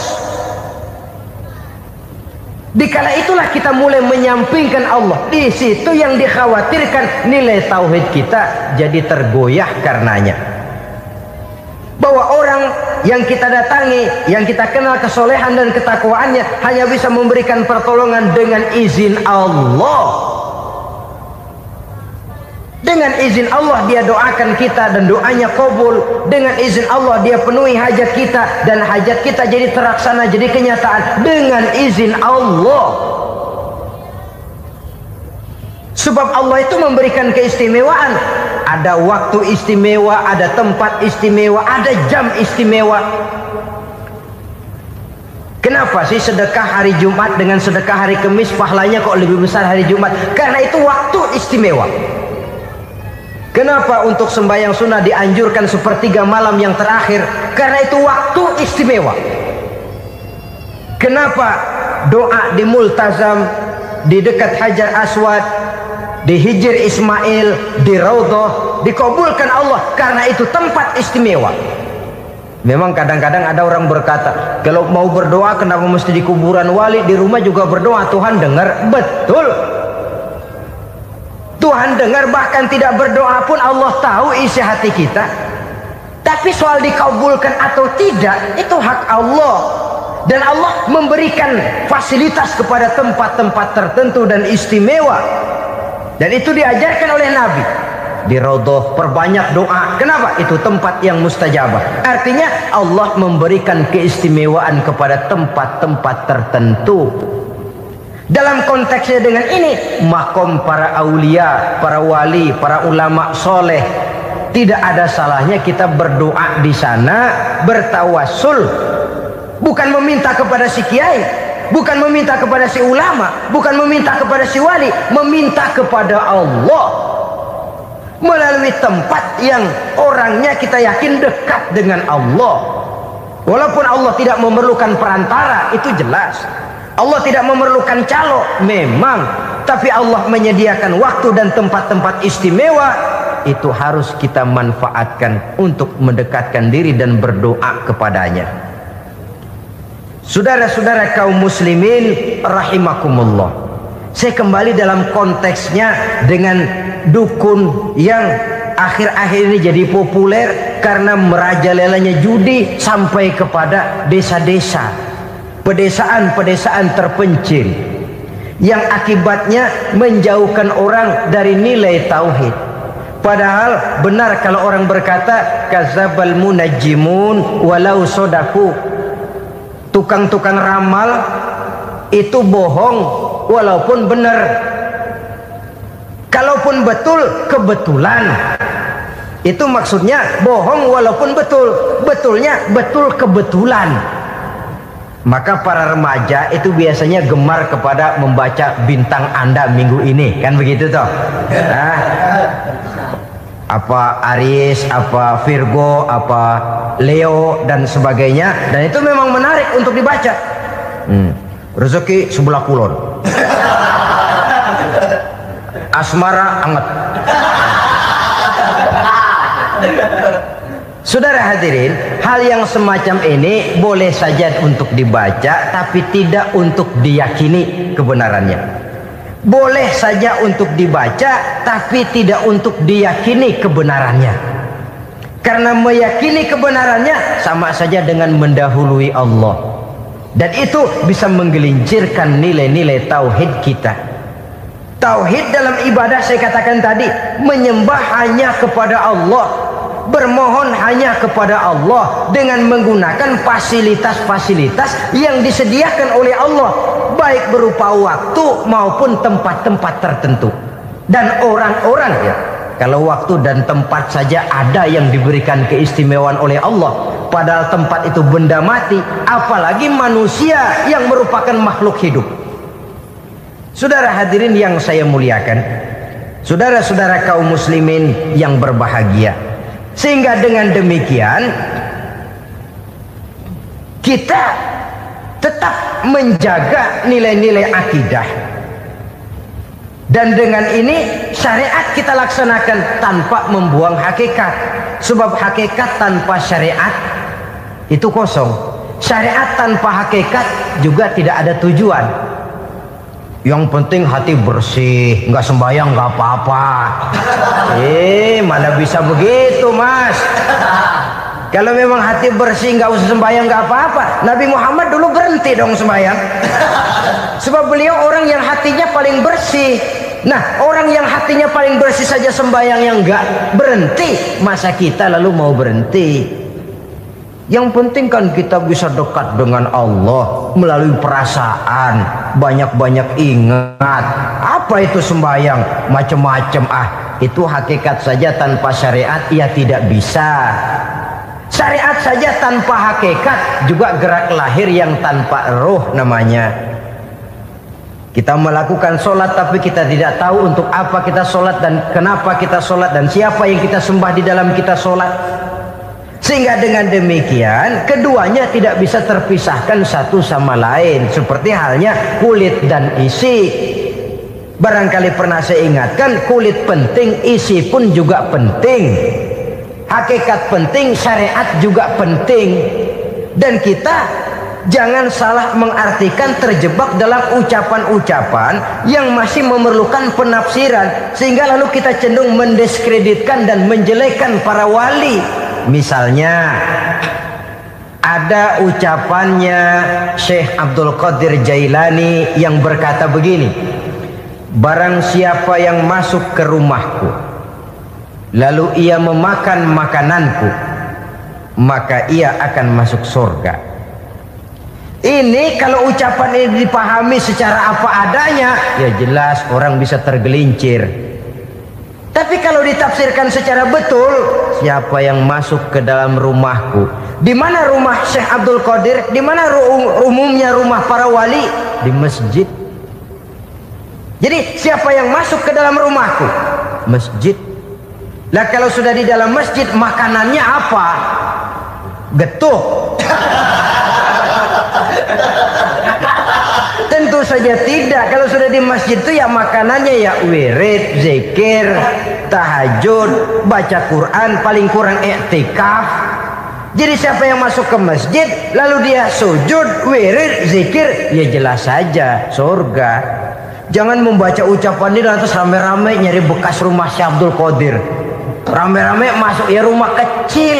Dikala itulah kita mulai menyampingkan Allah. Di situ yang dikhawatirkan nilai tauhid kita jadi tergoyah karenanya. Bahwa orang yang kita datangi, yang kita kenal kesolehan dan ketakwaannya, hanya bisa memberikan pertolongan dengan izin Allah. Dengan izin Allah dia doakan kita dan doanya kabul. Dengan izin Allah dia penuhi hajat kita dan hajat kita jadi terlaksana, jadi kenyataan dengan izin Allah. Sebab Allah itu memberikan keistimewaan. Ada waktu istimewa, ada tempat istimewa, ada jam istimewa. Kenapa sih sedekah hari Jumat dengan sedekah hari Kamis pahalanya kok lebih besar hari Jumat? Karena itu waktu istimewa. Kenapa untuk sembahyang sunnah dianjurkan sepertiga malam yang terakhir? Karena itu waktu istimewa. Kenapa doa di Multazam, di dekat Hajar Aswad, di Hijr Ismail, di Raudhah dikabulkan Allah? Karena itu tempat istimewa. Memang kadang-kadang ada orang berkata, kalau mau berdoa kenapa mesti di kuburan wali? Di rumah juga berdoa, Tuhan dengar. Betul, Tuhan dengar, bahkan tidak berdoa pun Allah tahu isi hati kita. Tapi soal dikabulkan atau tidak, itu hak Allah. Dan Allah memberikan fasilitas kepada tempat-tempat tertentu dan istimewa. Dan itu diajarkan oleh Nabi. Di Raudhah perbanyak doa. Kenapa? Itu tempat yang mustajabah. Artinya Allah memberikan keistimewaan kepada tempat-tempat tertentu. Dalam konteksnya dengan ini, makom para aulia, para wali, para ulama soleh, tidak ada salahnya kita berdoa di sana, bertawassul, bukan meminta kepada si kiai, bukan meminta kepada si ulama, bukan meminta kepada si wali, meminta kepada Allah melalui tempat yang orangnya kita yakin dekat dengan Allah. Walaupun Allah tidak memerlukan perantara, itu jelas. Allah tidak memerlukan calo, memang. Tapi Allah menyediakan waktu dan tempat-tempat istimewa. Itu harus kita manfaatkan untuk mendekatkan diri dan berdoa kepadanya. Saudara-saudara kaum muslimin rahimakumullah, saya kembali dalam konteksnya dengan dukun yang akhir-akhir ini jadi populer karena merajalelanya judi sampai kepada desa-desa, pedesaan-pedesaan terpencil, yang akibatnya menjauhkan orang dari nilai tauhid. Padahal benar kalau orang berkata kadzabal munajjimun walau sodaku, tukang-tukang ramal itu bohong walaupun benar. Kalaupun betul, kebetulan. Itu maksudnya bohong walaupun betul, betulnya betul kebetulan. Maka para remaja itu biasanya gemar kepada membaca bintang Anda minggu ini, kan begitu toh? Nah, apa Aries, apa Virgo, apa Leo dan sebagainya, dan itu memang menarik untuk dibaca. Rezeki sebelah kulon, asmara anget. Saudara hadirin, hal yang semacam ini boleh saja untuk dibaca, tapi tidak untuk diyakini kebenarannya. Boleh saja untuk dibaca, tapi tidak untuk diyakini kebenarannya. Karena meyakini kebenarannya sama saja dengan mendahului Allah. Dan itu bisa menggelincirkan nilai-nilai tauhid kita. Tauhid dalam ibadah, saya katakan tadi, menyembah hanya kepada Allah, bermohon hanya kepada Allah dengan menggunakan fasilitas-fasilitas yang disediakan oleh Allah, baik berupa waktu maupun tempat-tempat tertentu dan orang-orang. Ya, kalau waktu dan tempat saja ada yang diberikan keistimewaan oleh Allah, padahal tempat itu benda mati, apalagi manusia yang merupakan makhluk hidup. Saudara hadirin yang saya muliakan, saudara-saudara kaum muslimin yang berbahagia, sehingga dengan demikian kita tetap menjaga nilai-nilai akidah. Dan dengan ini syariat kita laksanakan tanpa membuang hakikat. Sebab hakikat tanpa syariat itu kosong. Syariat tanpa hakikat juga tidak ada tujuan. Yang penting hati bersih, nggak sembahyang nggak apa-apa. Mana bisa begitu, Mas? Kalau memang hati bersih nggak usah sembahyang nggak apa-apa. Nabi Muhammad dulu berhenti dong sembahyang. Sebab beliau orang yang hatinya paling bersih. Nah, orang yang hatinya paling bersih saja sembahyang yang nggak berhenti, masa kita lalu mau berhenti? Yang penting kan kita bisa dekat dengan Allah melalui perasaan, banyak-banyak ingat. Apa itu sembahyang? Macam-macam. Itu hakikat saja tanpa syariat ya tidak bisa. Syariat saja tanpa hakikat juga gerak lahir yang tanpa roh namanya. Kita melakukan sholat tapi kita tidak tahu untuk apa kita sholat dan kenapa kita sholat dan siapa yang kita sembah di dalam kita sholat. Sehingga dengan demikian keduanya tidak bisa terpisahkan satu sama lain. Seperti halnya kulit dan isi. Barangkali pernah saya ingatkan, kulit penting, isi pun juga penting. Hakikat penting, syariat juga penting. Dan kita jangan salah mengartikan terjebak dalam ucapan-ucapan yang masih memerlukan penafsiran, sehingga lalu kita cenderung mendiskreditkan dan menjelekkan para wali. Misalnya ada ucapannya Syekh Abdul Qadir Jailani yang berkata begini, barang siapa yang masuk ke rumahku lalu ia memakan makananku, maka ia akan masuk surga. Ini kalau ucapan ini dipahami secara apa adanya, ya jelas orang bisa tergelincir. Tapi kalau ditafsirkan secara betul, siapa yang masuk ke dalam rumahku? Di mana rumah Syekh Abdul Qadir? Di mana umumnya rumah para wali? Di masjid. Jadi siapa yang masuk ke dalam rumahku? Masjid. Lah kalau sudah di dalam masjid, makanannya apa? Getuk. Tentu saja tidak. Kalau sudah di masjid itu ya makanannya ya wirid, zikir, tahajud, baca Quran, paling kurang i'tikaf. Jadi siapa yang masuk ke masjid lalu dia sujud, wirid, zikir, ya jelas saja surga. Jangan membaca ucapan ini terus rame-rame nyari bekas rumah Syekh Abdul Qadir. Rame-rame masuk ya rumah kecil.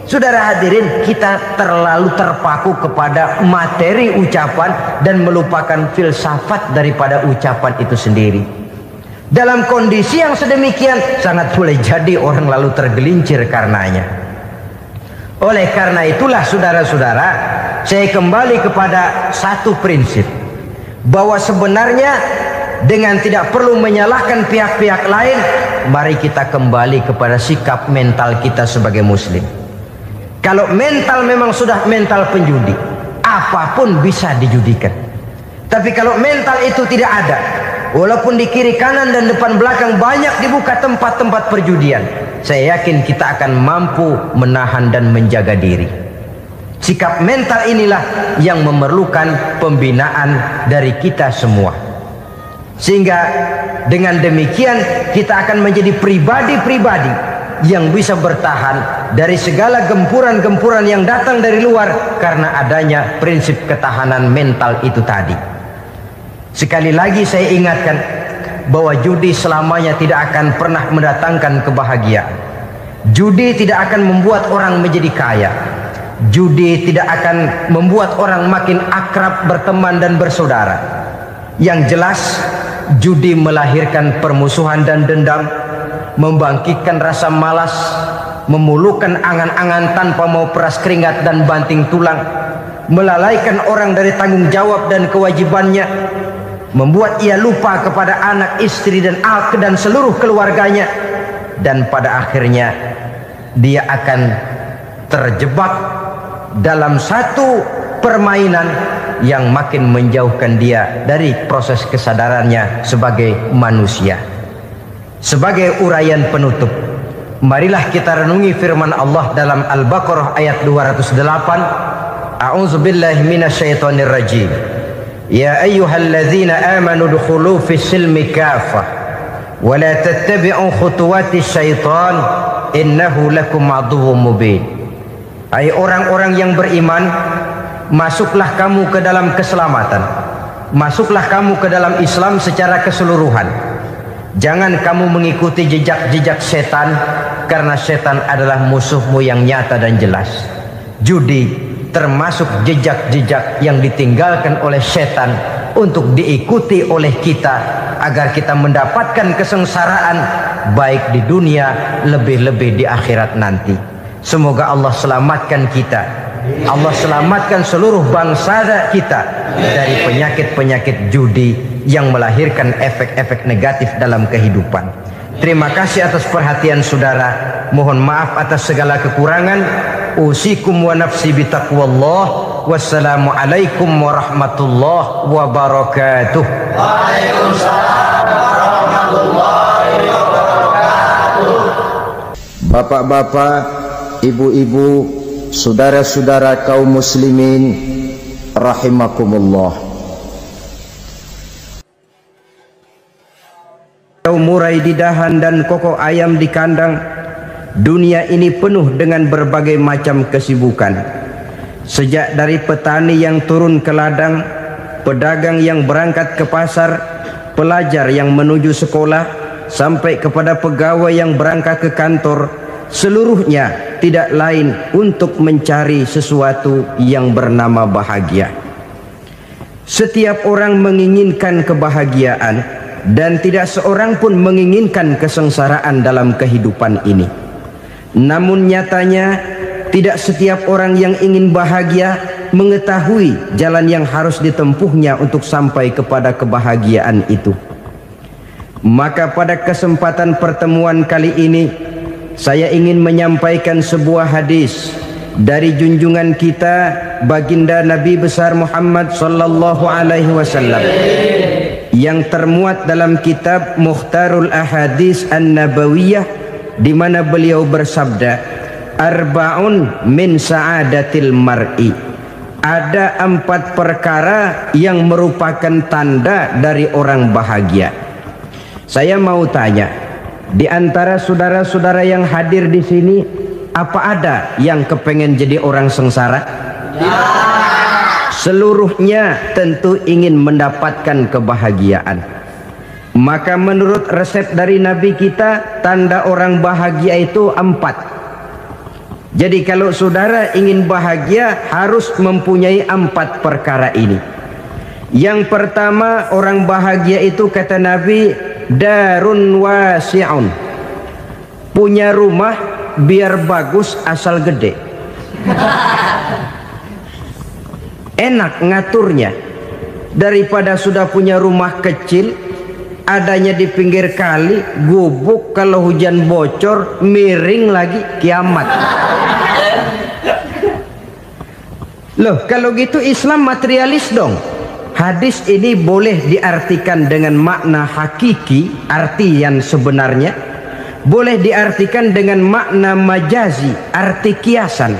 Saudara hadirin, kita terlalu terpaku kepada materi ucapan dan melupakan filsafat daripada ucapan itu sendiri. Dalam kondisi yang sedemikian, sangat boleh jadi orang lalu tergelincir karenanya. Oleh karena itulah saudara-saudara, saya kembali kepada satu prinsip, bahwa sebenarnya dengan tidak perlu menyalahkan pihak-pihak lain, mari kita kembali kepada sikap mental kita sebagai muslim. Kalau mental memang sudah mental penjudi, apapun bisa dijudikan. Tapi kalau mental itu tidak ada, walaupun di kiri kanan dan depan belakang banyak dibuka tempat-tempat perjudian, saya yakin kita akan mampu menahan dan menjaga diri. Sikap mental inilah yang memerlukan pembinaan dari kita semua. Sehingga dengan demikian kita akan menjadi pribadi-pribadi yang bisa bertahan dari segala gempuran-gempuran yang datang dari luar karena adanya prinsip ketahanan mental itu tadi. Sekali lagi saya ingatkan bahwa judi selamanya tidak akan pernah mendatangkan kebahagiaan. Judi tidak akan membuat orang menjadi kaya. Judi tidak akan membuat orang makin akrab berteman dan bersaudara. Yang jelas judi melahirkan permusuhan dan dendam, membangkitkan rasa malas, memulukan angan-angan tanpa mau peras keringat dan banting tulang, melalaikan orang dari tanggung jawab dan kewajibannya, membuat ia lupa kepada anak, istri dan seluruh keluarganya, dan pada akhirnya dia akan terjebak dalam satu permainan yang makin menjauhkan dia dari proses kesadarannya sebagai manusia. Sebagai uraian penutup, marilah kita renungi firman Allah dalam Al-Baqarah ayat 208. A'udzubillahi minasyaitonir rajim. Ya ayyuhalladzina amanu dukhulu fis silmi kafah wa la tattabi'u khutuwati syaitan innahu lakum aduwwum mubin. Hai orang-orang yang beriman, masuklah kamu ke dalam keselamatan, masuklah kamu ke dalam Islam secara keseluruhan. Jangan kamu mengikuti jejak-jejak setan, karena setan adalah musuhmu yang nyata dan jelas. Judi termasuk jejak-jejak yang ditinggalkan oleh setan untuk diikuti oleh kita, agar kita mendapatkan kesengsaraan baik di dunia, lebih-lebih di akhirat nanti. Semoga Allah selamatkan kita, Allah selamatkan seluruh bangsa kita dari penyakit-penyakit judi yang melahirkan efek-efek negatif dalam kehidupan. Terima kasih atas perhatian saudara. Mohon maaf atas segala kekurangan. Usikum wa nafsi bitaqwallah. Wassalamualaikum warahmatullahi wabarakatuh. Waalaikumsalam warahmatullahi wabarakatuh. Bapak-bapak, ibu-ibu, saudara-saudara kaum muslimin rahimakumullah. Murai di dahan dan koko ayam di kandang. Dunia ini penuh dengan berbagai macam kesibukan. Sejak dari petani yang turun ke ladang, pedagang yang berangkat ke pasar, pelajar yang menuju sekolah, sampai kepada pegawai yang berangkat ke kantor, seluruhnya tidak lain untuk mencari sesuatu yang bernama bahagia. Setiap orang menginginkan kebahagiaan, dan tidak seorang pun menginginkan kesengsaraan dalam kehidupan ini. Namun nyatanya tidak setiap orang yang ingin bahagia mengetahui jalan yang harus ditempuhnya untuk sampai kepada kebahagiaan itu. Maka pada kesempatan pertemuan kali ini, saya ingin menyampaikan sebuah hadis dari junjungan kita baginda Nabi besar Muhammad sallallahu alaihi wasallam yang termuat dalam kitab Mukhtarul Ahadits An-Nabawiyah, di mana beliau bersabda, arba'un min sa'adatil mar'i. Ada 4 perkara yang merupakan tanda dari orang bahagia. Saya mau tanya, di antara saudara-saudara yang hadir di sini, apa ada yang kepengen jadi orang sengsara? Seluruhnya tentu ingin mendapatkan kebahagiaan. Maka menurut resep dari Nabi kita, tanda orang bahagia itu 4. Jadi kalau saudara ingin bahagia, harus mempunyai 4 perkara ini. Yang pertama, orang bahagia itu kata Nabi, darun wasi'un. Punya rumah biar bagus asal gede. Enak ngaturnya, daripada sudah punya rumah kecil, adanya di pinggir kali, gubuk, kalau hujan bocor, miring lagi, kiamat. Loh, kalau gitu Islam materialis dong. Hadis ini boleh diartikan dengan makna hakiki, arti yang sebenarnya. Boleh diartikan dengan makna majazi, arti kiasan.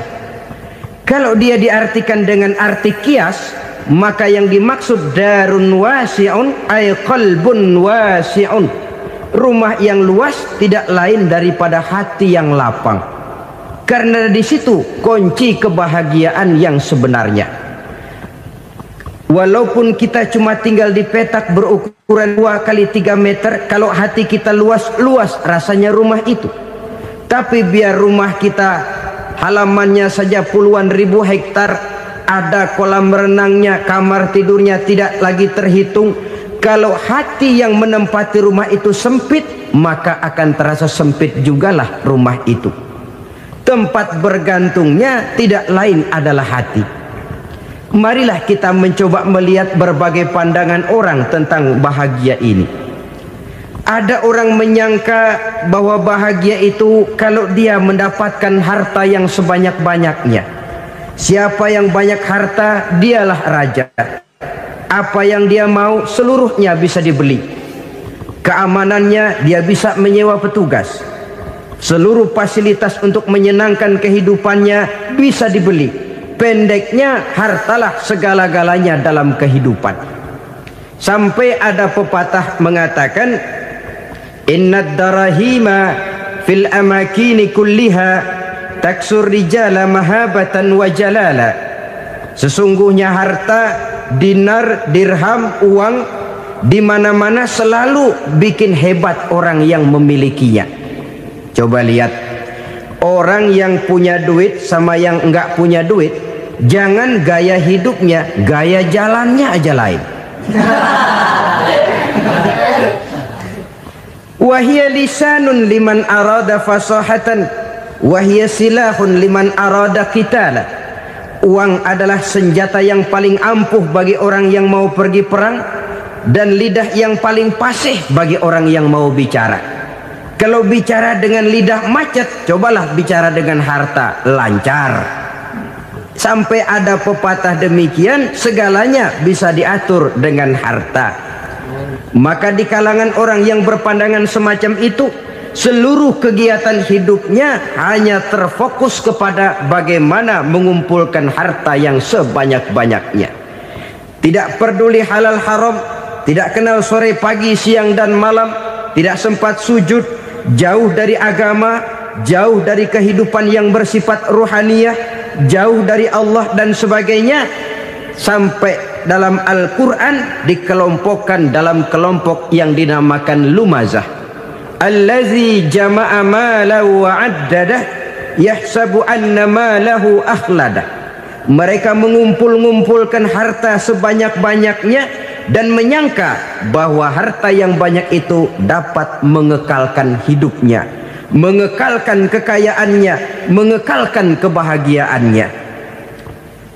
Kalau dia diartikan dengan arti kias, maka yang dimaksud darun wasi'un ay qalbun wasi'un. Rumah yang luas tidak lain daripada hati yang lapang. Karena di situ kunci kebahagiaan yang sebenarnya. Walaupun kita cuma tinggal di petak berukuran 2 kali 3 meter, kalau hati kita luas-luas rasanya rumah itu. Tapi biar rumah kita halamannya saja puluhan ribu hektar, ada kolam renangnya, kamar tidurnya tidak lagi terhitung. Kalau hati yang menempati rumah itu sempit, maka akan terasa sempit jugalah rumah itu. Tempat bergantungnya tidak lain adalah hati. Marilah kita mencoba melihat berbagai pandangan orang tentang bahagia ini. Ada orang menyangka bahwa bahagia itu kalau dia mendapatkan harta yang sebanyak-banyaknya. Siapa yang banyak harta, dialah raja. Apa yang dia mau, seluruhnya bisa dibeli. Keamanannya, dia bisa menyewa petugas. Seluruh fasilitas untuk menyenangkan kehidupannya bisa dibeli. Pendeknya, hartalah segala-galanya dalam kehidupan. Sampai ada pepatah mengatakan, innad darahima fil amakini kulliha taksur rijala mahabatan wa jalala. Sesungguhnya harta, dinar, dirham, uang di mana-mana selalu bikin hebat orang yang memilikinya. Coba lihat, orang yang punya duit sama yang enggak punya duit, jangan gaya hidupnya, gaya jalannya aja lain. Wahia lisanun liman arada fasahatan, wahia silahun liman arada qitala. Uang adalah senjata yang paling ampuh bagi orang yang mau pergi perang, dan lidah yang paling fasih bagi orang yang mau bicara. Kalau bicara dengan lidah macet, cobalah bicara dengan harta, lancar. Sampai ada pepatah demikian, segalanya bisa diatur dengan harta. Maka di kalangan orang yang berpandangan semacam itu, seluruh kegiatan hidupnya hanya terfokus kepada bagaimana mengumpulkan harta yang sebanyak-banyaknya. Tidak peduli halal haram, tidak kenal sore pagi siang dan malam, tidak sempat sujud, jauh dari agama, jauh dari kehidupan yang bersifat ruhaniyah, jauh dari Allah dan sebagainya. Sampai dalam Al-Quran dikelompokkan dalam kelompok yang dinamakan lumazah. Allazi jama'a malahu wa addadah yahsabu anna malahu akhladah. Mereka mengumpul-ngumpulkan harta sebanyak-banyaknya dan menyangka bahwa harta yang banyak itu dapat mengekalkan hidupnya, mengekalkan kekayaannya, mengekalkan kebahagiaannya.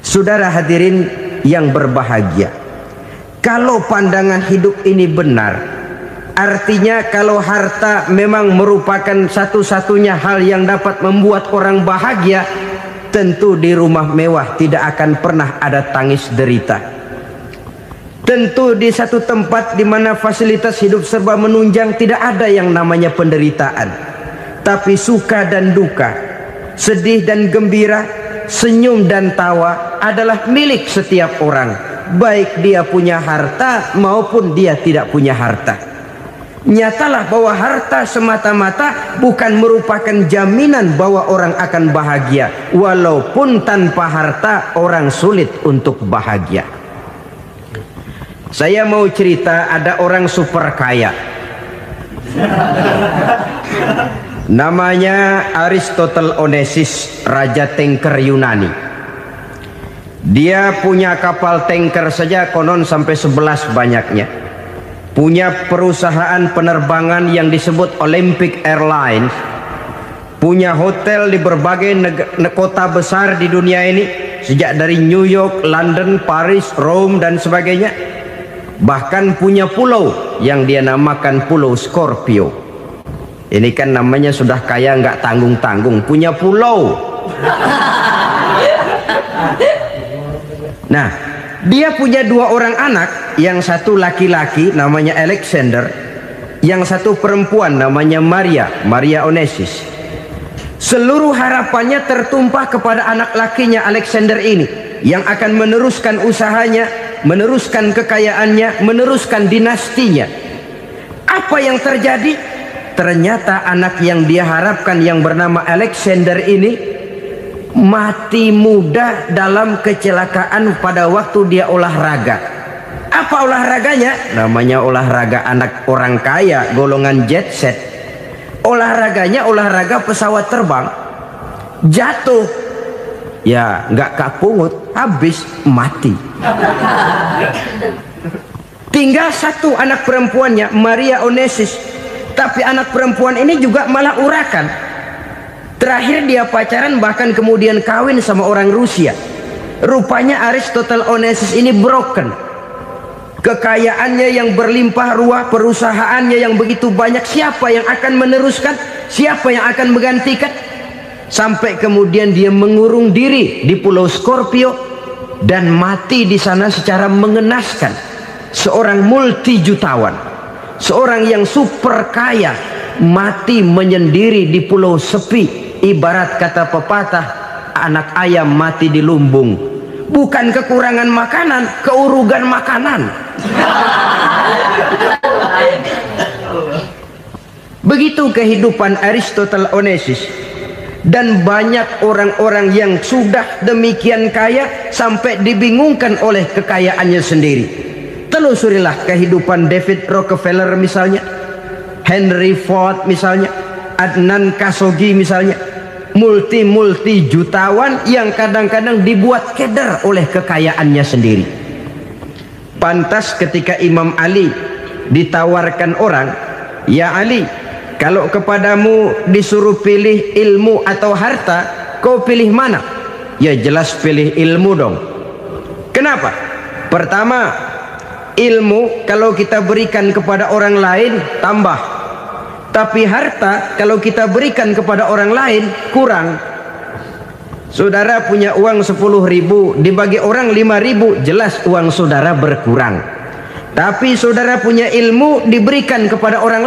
Saudara hadirin yang berbahagia, kalau pandangan hidup ini benar, artinya kalau harta memang merupakan satu-satunya hal yang dapat membuat orang bahagia, tentu di rumah mewah tidak akan pernah ada tangis derita. Tentu di satu tempat di mana fasilitas hidup serba menunjang tidak ada yang namanya penderitaan. Tapi suka dan duka, sedih dan gembira, senyum dan tawa adalah milik setiap orang, baik dia punya harta maupun dia tidak punya harta. Nyatalah bahwa harta semata-mata bukan merupakan jaminan bahwa orang akan bahagia, walaupun tanpa harta orang sulit untuk bahagia. Saya mau cerita, ada orang super kaya, namanya Aristotle Onesimus, raja tanker Yunani. Dia punya kapal tanker saja konon sampai 11 banyaknya. Punya perusahaan penerbangan yang disebut Olympic Airlines. Punya hotel di berbagai kota besar di dunia ini, sejak dari New York, London, Paris, Rome dan sebagainya. Bahkan punya pulau yang dia namakan Pulau Scorpio. Ini kan namanya sudah kaya nggak tanggung-tanggung, punya pulau. Nah, dia punya 2 orang anak, yang satu laki-laki namanya Alexander, yang satu perempuan namanya Maria Onesimus. Seluruh harapannya tertumpah kepada anak lakinya Alexander ini, yang akan meneruskan usahanya, meneruskan kekayaannya, meneruskan dinastinya. Apa yang terjadi? Ternyata anak yang dia harapkan yang bernama Alexander ini mati muda dalam kecelakaan pada waktu dia olahraga. Apa olahraganya? Namanya olahraga anak orang kaya, golongan jet set. Olahraganya olahraga pesawat terbang. Jatuh, ya nggak kapungut, habis mati. Tinggal satu anak perempuannya, Maria Onesimus. Tapi anak perempuan ini juga malah urakan. Terakhir dia pacaran, bahkan kemudian kawin sama orang Rusia. Rupanya Aristotle Onesimus ini broken. Kekayaannya yang berlimpah ruah, perusahaannya yang begitu banyak, siapa yang akan meneruskan? Siapa yang akan menggantikan? Sampai kemudian dia mengurung diri di Pulau Scorpio dan mati di sana secara mengenaskan. Seorang multi jutawan, seorang yang super kaya, mati menyendiri di pulau sepi. Ibarat kata pepatah, anak ayam mati di lumbung. Bukan kekurangan makanan, keurugan makanan. Begitu kehidupan Aristotle Onassis. Dan banyak orang-orang yang sudah demikian kaya sampai dibingungkan oleh kekayaannya sendiri. Telusurilah kehidupan David Rockefeller misalnya, Henry Ford misalnya, Adnan Khashoggi misalnya. Multi jutawan yang kadang-kadang dibuat keder oleh kekayaannya sendiri. Pantas ketika Imam Ali ditawarkan orang, "Ya Ali, kalau kepadamu disuruh pilih ilmu atau harta, kau pilih mana?" Ya jelas pilih ilmu dong. Kenapa? Pertama, ilmu kalau kita berikan kepada orang lain tambah. Tapi harta kalau kita berikan kepada orang lain kurang. Saudara punya uang 10.000, dibagi orang 5.000, jelas uang saudara berkurang. Tapi saudara punya ilmu diberikan kepada orang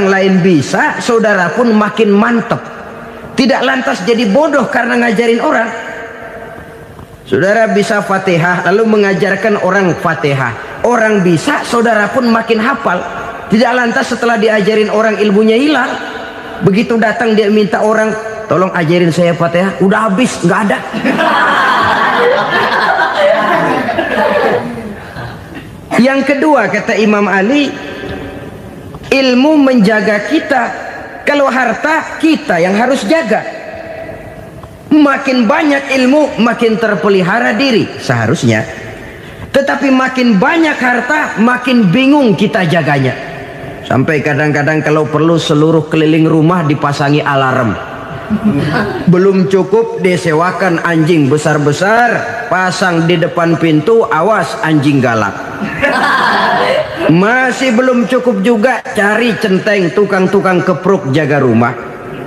lain bisa, saudara pun makin mantap. Tidak lantas jadi bodoh karena ngajarin orang. Saudara bisa Fatihah lalu mengajarkan orang Fatihah. Orang bisa, saudara pun makin hafal. Tidak lantas setelah diajarin orang ilmunya hilang. Begitu datang dia minta orang, "Tolong ajarin saya Fatihah." Udah habis, nggak ada. Yang kedua kata Imam Ali, ilmu menjaga kita. Kalau harta kita yang harus jaga. Makin banyak ilmu makin terpelihara diri seharusnya. Tetapi makin banyak harta makin bingung kita jaganya. Sampai kadang-kadang kalau perlu seluruh keliling rumah dipasangi alarm. Belum cukup disewakan anjing besar-besar, pasang di depan pintu, awas anjing galak. Masih belum cukup juga cari centeng tukang-tukang kepruk jaga rumah.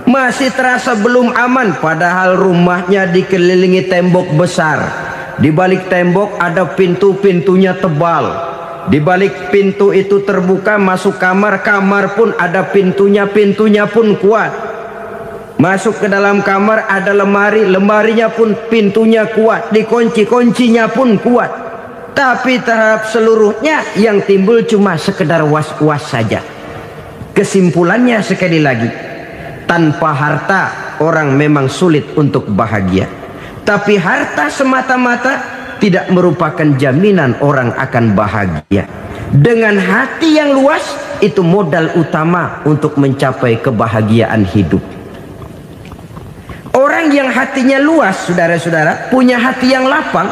Masih terasa belum aman padahal rumahnya dikelilingi tembok besar. Di balik tembok ada pintu-pintunya tebal. Di balik pintu itu terbuka masuk kamar, kamar pun ada pintunya, pintunya pun kuat. Masuk ke dalam kamar ada lemari, lemarinya pun pintunya kuat, dikunci, kuncinya pun kuat. Tapi terhadap seluruhnya yang timbul cuma sekedar was-was saja. Kesimpulannya sekali lagi, tanpa harta orang memang sulit untuk bahagia. Tapi harta semata-mata tidak merupakan jaminan orang akan bahagia. Dengan hati yang luas, itu modal utama untuk mencapai kebahagiaan hidup. Orang yang hatinya luas, saudara-saudara, punya hati yang lapang,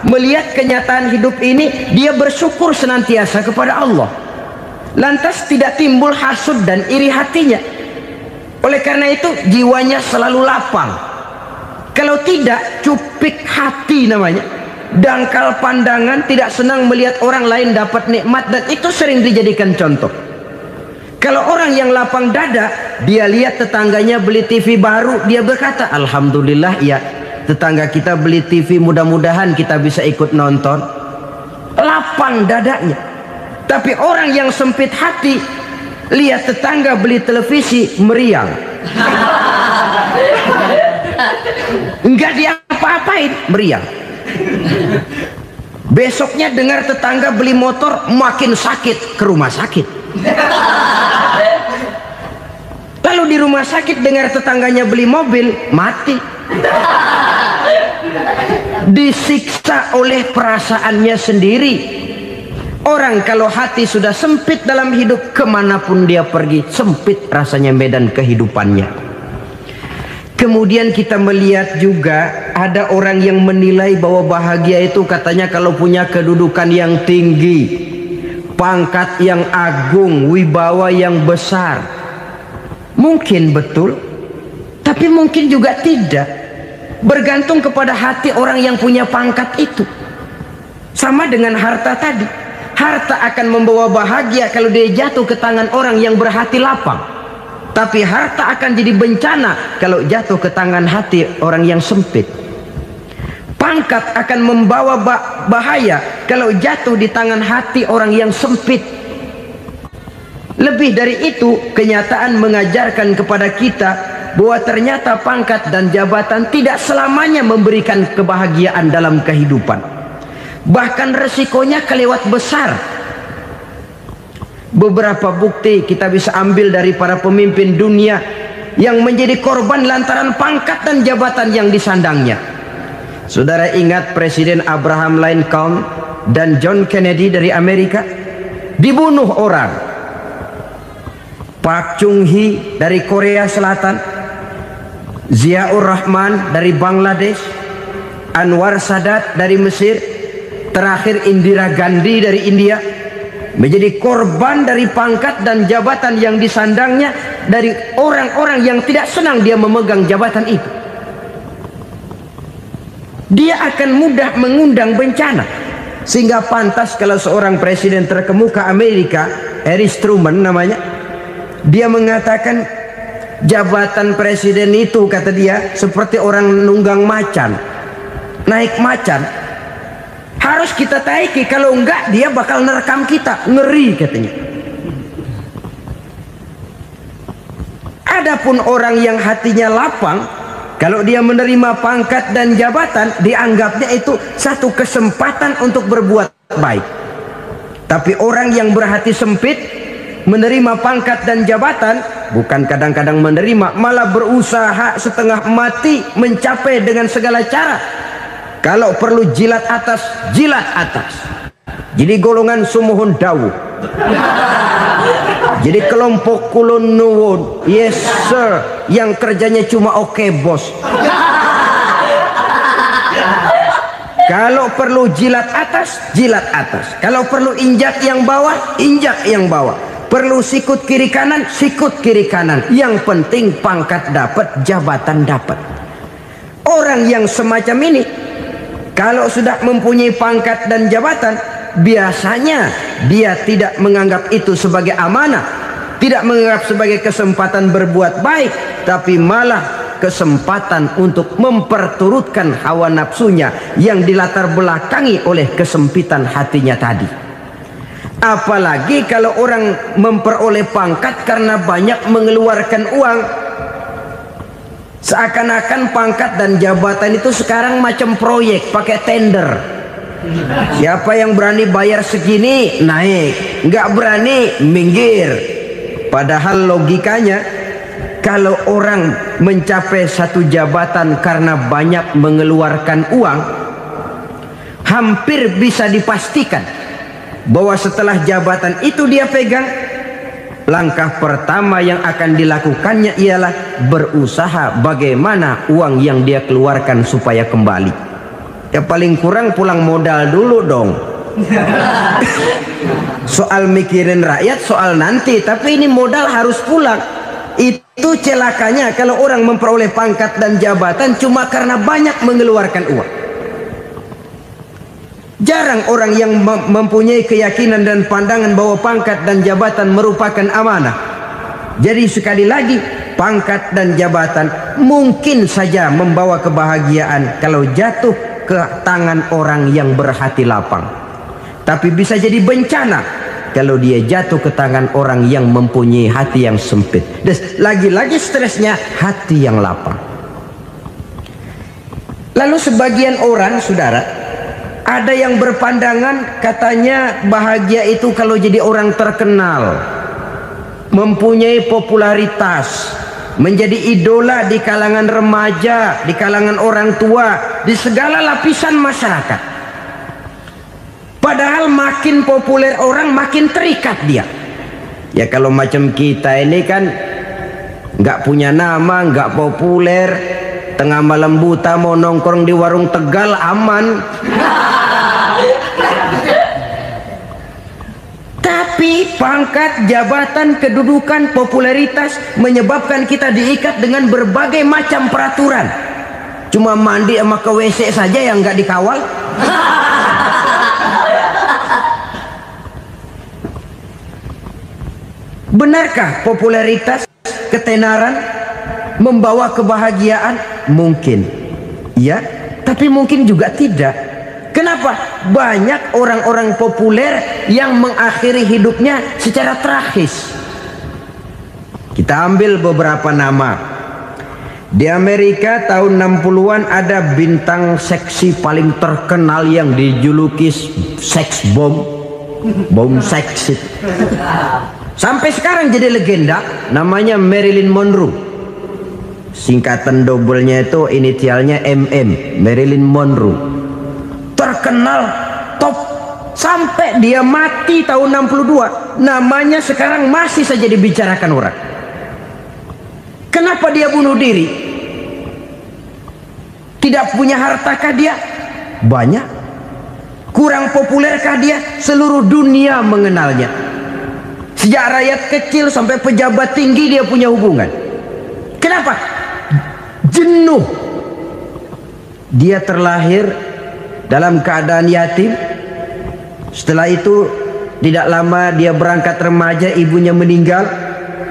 melihat kenyataan hidup ini, dia bersyukur senantiasa kepada Allah. Lantas tidak timbul hasud dan iri hatinya. Oleh karena itu, jiwanya selalu lapang. Kalau tidak, cupik hati namanya. Dangkal pandangan, tidak senang melihat orang lain dapat nikmat, dan itu sering dijadikan contoh. Kalau orang yang lapang dada, dia lihat tetangganya beli TV baru, dia berkata, "Alhamdulillah ya, tetangga kita beli TV, mudah-mudahan kita bisa ikut nonton." Lapang dadanya. Tapi orang yang sempit hati, lihat tetangga beli televisi, meriang. Enggak diapa-apain, meriang. Besoknya dengar tetangga beli motor, makin sakit, ke rumah sakit. Lalu di rumah sakit dengar tetangganya beli mobil, mati. Disiksa oleh perasaannya sendiri. Orang kalau hati sudah sempit dalam hidup, kemanapun dia pergi, sempit rasanya medan kehidupannya. Kemudian kita melihat juga ada orang yang menilai bahwa bahagia itu katanya kalau punya kedudukan yang tinggi, pangkat yang agung, wibawa yang besar. Mungkin betul, tapi mungkin juga tidak. Bergantung kepada hati orang yang punya pangkat itu. Sama dengan harta tadi. Harta akan membawa bahagia kalau dia jatuh ke tangan orang yang berhati lapang. Tapi harta akan jadi bencana kalau jatuh ke tangan hati orang yang sempit. Pangkat akan membawa bahaya kalau jatuh di tangan hati orang yang sempit. Lebih dari itu, kenyataan mengajarkan kepada kita bahwa ternyata pangkat dan jabatan tidak selamanya memberikan kebahagiaan dalam kehidupan. Bahkan resikonya kelewat besar. Beberapa bukti kita bisa ambil dari para pemimpin dunia yang menjadi korban lantaran pangkat dan jabatan yang disandangnya. Saudara ingat Presiden Abraham Lincoln dan John Kennedy dari Amerika dibunuh orang. Park Chung-hee dari Korea Selatan, Ziaur Rahman dari Bangladesh, Anwar Sadat dari Mesir, terakhir Indira Gandhi dari India, menjadi korban dari pangkat dan jabatan yang disandangnya dari orang-orang yang tidak senang dia memegang jabatan itu. Dia akan mudah mengundang bencana, sehingga pantas kalau seorang presiden terkemuka Amerika, Harry Truman namanya, dia mengatakan jabatan presiden itu, kata dia, seperti orang nunggang macan, naik macan. Harus kita taiki, kalau enggak dia bakal nerekam kita, ngeri katanya. Adapun orang yang hatinya lapang, kalau dia menerima pangkat dan jabatan, dianggapnya itu satu kesempatan untuk berbuat baik. Tapi orang yang berhati sempit, menerima pangkat dan jabatan, bukan kadang-kadang menerima, malah berusaha setengah mati mencapai dengan segala cara. Kalau perlu jilat atas, jilat atas. Jadi golongan sumuhun dawu. Jadi kelompok kulon nuwun, yes sir, yang kerjanya cuma oke bos. Kalau perlu jilat atas, jilat atas. Kalau perlu injak yang bawah, injak yang bawah. Perlu sikut kiri kanan, sikut kiri kanan. Yang penting pangkat dapat, jabatan dapat. Orang yang semacam ini, kalau sudah mempunyai pangkat dan jabatan, biasanya dia tidak menganggap itu sebagai amanah, tidak menganggap sebagai kesempatan berbuat baik, tapi malah kesempatan untuk memperturutkan hawa nafsunya yang dilatar belakangi oleh kesempitan hatinya tadi. Apalagi kalau orang memperoleh pangkat karena banyak mengeluarkan uang. Seakan-akan pangkat dan jabatan itu sekarang macam proyek, pakai tender. Siapa yang berani bayar segini, naik. Nggak berani, minggir. Padahal logikanya, kalau orang mencapai satu jabatan karena banyak mengeluarkan uang, hampir bisa dipastikan bahwa setelah jabatan itu dia pegang, langkah pertama yang akan dilakukannya ialah berusaha bagaimana uang yang dia keluarkan supaya kembali. Ya paling kurang pulang modal dulu dong. Soal mikirin rakyat soal nanti, tapi ini modal harus pulang. Itu celakanya kalau orang memperoleh pangkat dan jabatan cuma karena banyak mengeluarkan uang. Jarang orang yang mempunyai keyakinan dan pandangan bahwa pangkat dan jabatan merupakan amanah. Jadi sekali lagi, pangkat dan jabatan mungkin saja membawa kebahagiaan kalau jatuh ke tangan orang yang berhati lapang. Tapi bisa jadi bencana kalau dia jatuh ke tangan orang yang mempunyai hati yang sempit. Dan lagi-lagi stresnya hati yang lapang. Lalu sebagian orang, saudara, ada yang berpandangan katanya bahagia itu kalau jadi orang terkenal, mempunyai popularitas, menjadi idola di kalangan remaja, di kalangan orang tua, di segala lapisan masyarakat. Padahal makin populer orang makin terikat dia. Ya kalau macam kita ini kan nggak punya nama, nggak populer, tengah malam buta mau nongkrong di warung Tegal aman. Tapi pangkat, jabatan, kedudukan, popularitas menyebabkan kita diikat dengan berbagai macam peraturan. Cuma mandi sama ke WC saja yang nggak dikawal. Benarkah popularitas, ketenaran membawa kebahagiaan? Mungkin. Ya, tapi mungkin juga tidak. Kenapa? Banyak orang-orang populer yang mengakhiri hidupnya secara tragis. Kita ambil beberapa nama. Di Amerika tahun 60-an ada bintang seksi paling terkenal yang dijuluki seks bom, bom seks. Sampai sekarang jadi legenda, namanya Marilyn Monroe. Singkatan doublenya itu inisialnya MM, Marilyn Monroe. Terkenal, top, sampai dia mati tahun 62. Namanya sekarang masih saja dibicarakan orang. Kenapa dia bunuh diri? Tidak punya hartakah dia? Banyak. Kurang populerkah dia? Seluruh dunia mengenalnya. Sejak rakyat kecil sampai pejabat tinggi dia punya hubungan. Kenapa? Jenuh. Dia terlahir dalam keadaan yatim. Setelah itu tidak lama dia berangkat remaja, ibunya meninggal.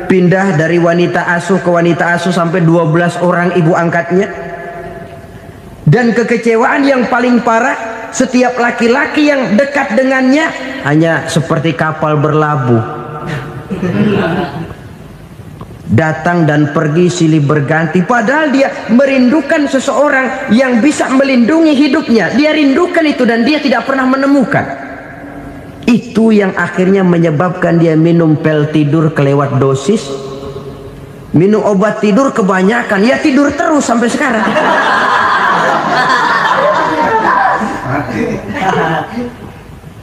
Pindah dari wanita asuh ke wanita asuh sampai 12 orang ibu angkatnya. Dan kekecewaan yang paling parah, setiap laki-laki yang dekat dengannya hanya seperti kapal berlabuh. Datang dan pergi silih berganti. Padahal dia merindukan seseorang yang bisa melindungi hidupnya. Dia rindukan itu dan dia tidak pernah menemukan. Itu yang akhirnya menyebabkan dia minum pil tidur kelewat dosis, minum obat tidur kebanyakan, ya tidur terus sampai sekarang.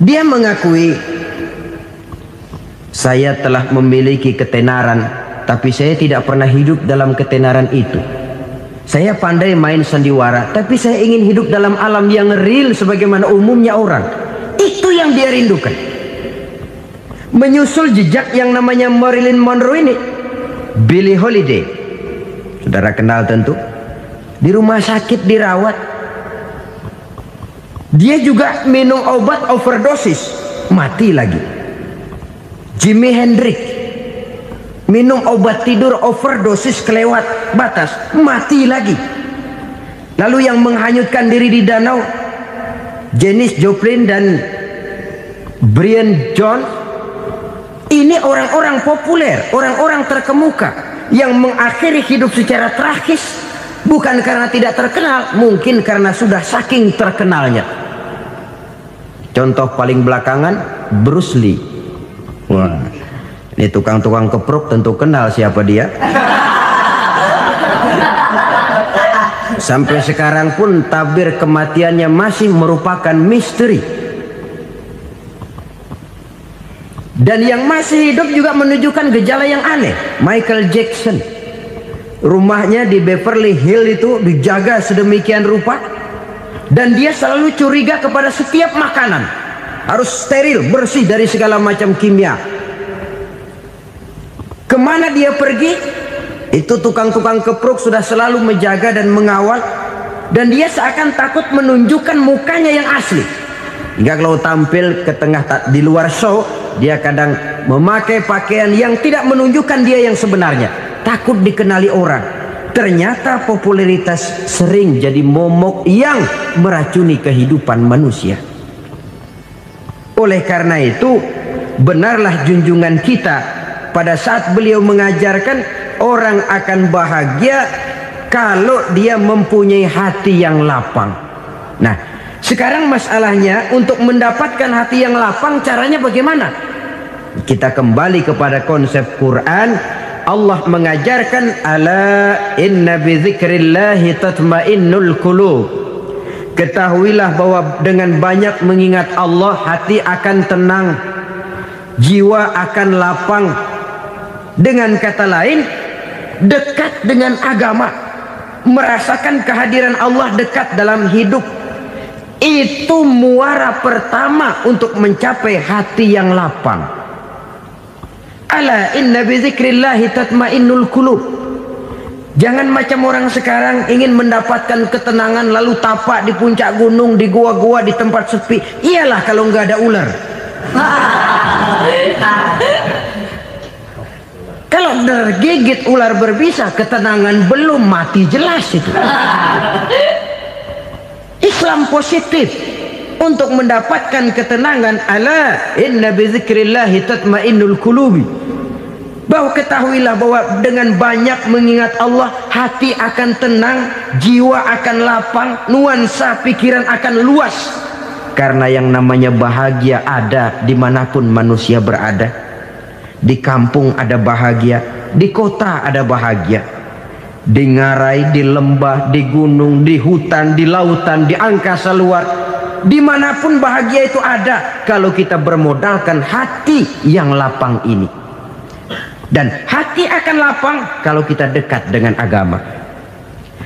Dia mengakui, saya telah memiliki ketenaran, tapi saya tidak pernah hidup dalam ketenaran itu. Saya pandai main sandiwara, tapi saya ingin hidup dalam alam yang real sebagaimana umumnya orang. Itu yang dia rindukan. Menyusul jejak yang namanya Marilyn Monroe ini, Billie Holiday, saudara kenal tentu, di rumah sakit dirawat. Dia juga minum obat overdosis, mati lagi. Jimi Hendrix minum obat tidur overdosis kelewat batas, mati lagi. Lalu yang menghanyutkan diri di danau, Janis Joplin dan Brian Jones. Ini orang-orang populer, orang-orang terkemuka yang mengakhiri hidup secara tragis, bukan karena tidak terkenal, mungkin karena sudah saking terkenalnya. Contoh paling belakangan, Bruce Lee. Wah, ini tukang-tukang kepruk tentu kenal siapa dia. Sampai sekarang pun tabir kematiannya masih merupakan misteri. Dan yang masih hidup juga menunjukkan gejala yang aneh. Michael Jackson, rumahnya di Beverly Hills itu dijaga sedemikian rupa, dan dia selalu curiga kepada setiap makanan harus steril, bersih dari segala macam kimia. Kemana dia pergi, itu tukang-tukang kepruk sudah selalu menjaga dan mengawal, dan dia seakan takut menunjukkan mukanya yang asli. Hingga kalau tampil ke tengah di luar show, dia kadang memakai pakaian yang tidak menunjukkan dia yang sebenarnya, takut dikenali orang. Ternyata popularitas sering jadi momok yang meracuni kehidupan manusia. Oleh karena itu, benarlah junjungan kita pada saat beliau mengajarkan orang akan bahagia kalau dia mempunyai hati yang lapang. Nah, sekarang masalahnya untuk mendapatkan hati yang lapang, caranya bagaimana? Kita kembali kepada konsep Quran. Allah mengajarkan, ala inna bidzikrillahi tatmainnul qulub. Ketahuilah bahwa dengan banyak mengingat Allah, hati akan tenang, jiwa akan lapang. Dengan kata lain, dekat dengan agama, merasakan kehadiran Allah dekat dalam hidup. Itu muara pertama untuk mencapai hati yang lapang. Ala inna bizikrillahi tatmainnul qulub. Jangan macam orang sekarang ingin mendapatkan ketenangan lalu tapak di puncak gunung, di gua-gua, di tempat sepi. Iyalah kalau nggak ada ular. Kalau tergigit ular berbisa, ketenangan belum, mati jelas itu. Islam positif untuk mendapatkan ketenangan. Ala inna bizikrillahi tatmainnul qulubi. Bahwa ketahuilah bahwa dengan banyak mengingat Allah, hati akan tenang, jiwa akan lapang, nuansa pikiran akan luas. Karena yang namanya bahagia ada dimanapun manusia berada. Di kampung ada bahagia, di kota ada bahagia, di ngarai, di lembah, di gunung, di hutan, di lautan, di angkasa luar, dimanapun bahagia itu ada kalau kita bermodalkan hati yang lapang ini. Dan hati akan lapang kalau kita dekat dengan agama.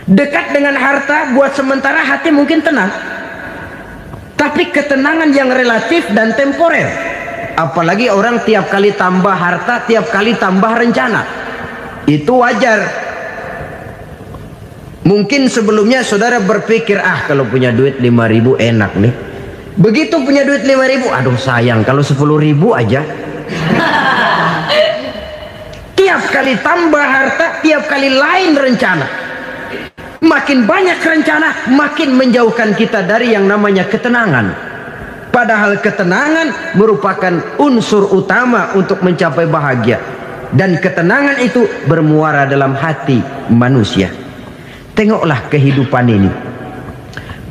Dekat dengan harta buat sementara hati mungkin tenang, tapi ketenangan yang relatif dan temporer. Apalagi orang tiap kali tambah harta, tiap kali tambah rencana. Itu wajar. Mungkin sebelumnya saudara berpikir, kalau punya duit 5.000 enak nih. Begitu punya duit 5.000, aduh sayang kalau 10.000 aja. Tiap kali tambah harta, tiap kali lain rencana. Makin banyak rencana, makin menjauhkan kita dari yang namanya ketenangan. Padahal ketenangan merupakan unsur utama untuk mencapai bahagia. Dan ketenangan itu bermuara dalam hati manusia. Tengoklah kehidupan ini.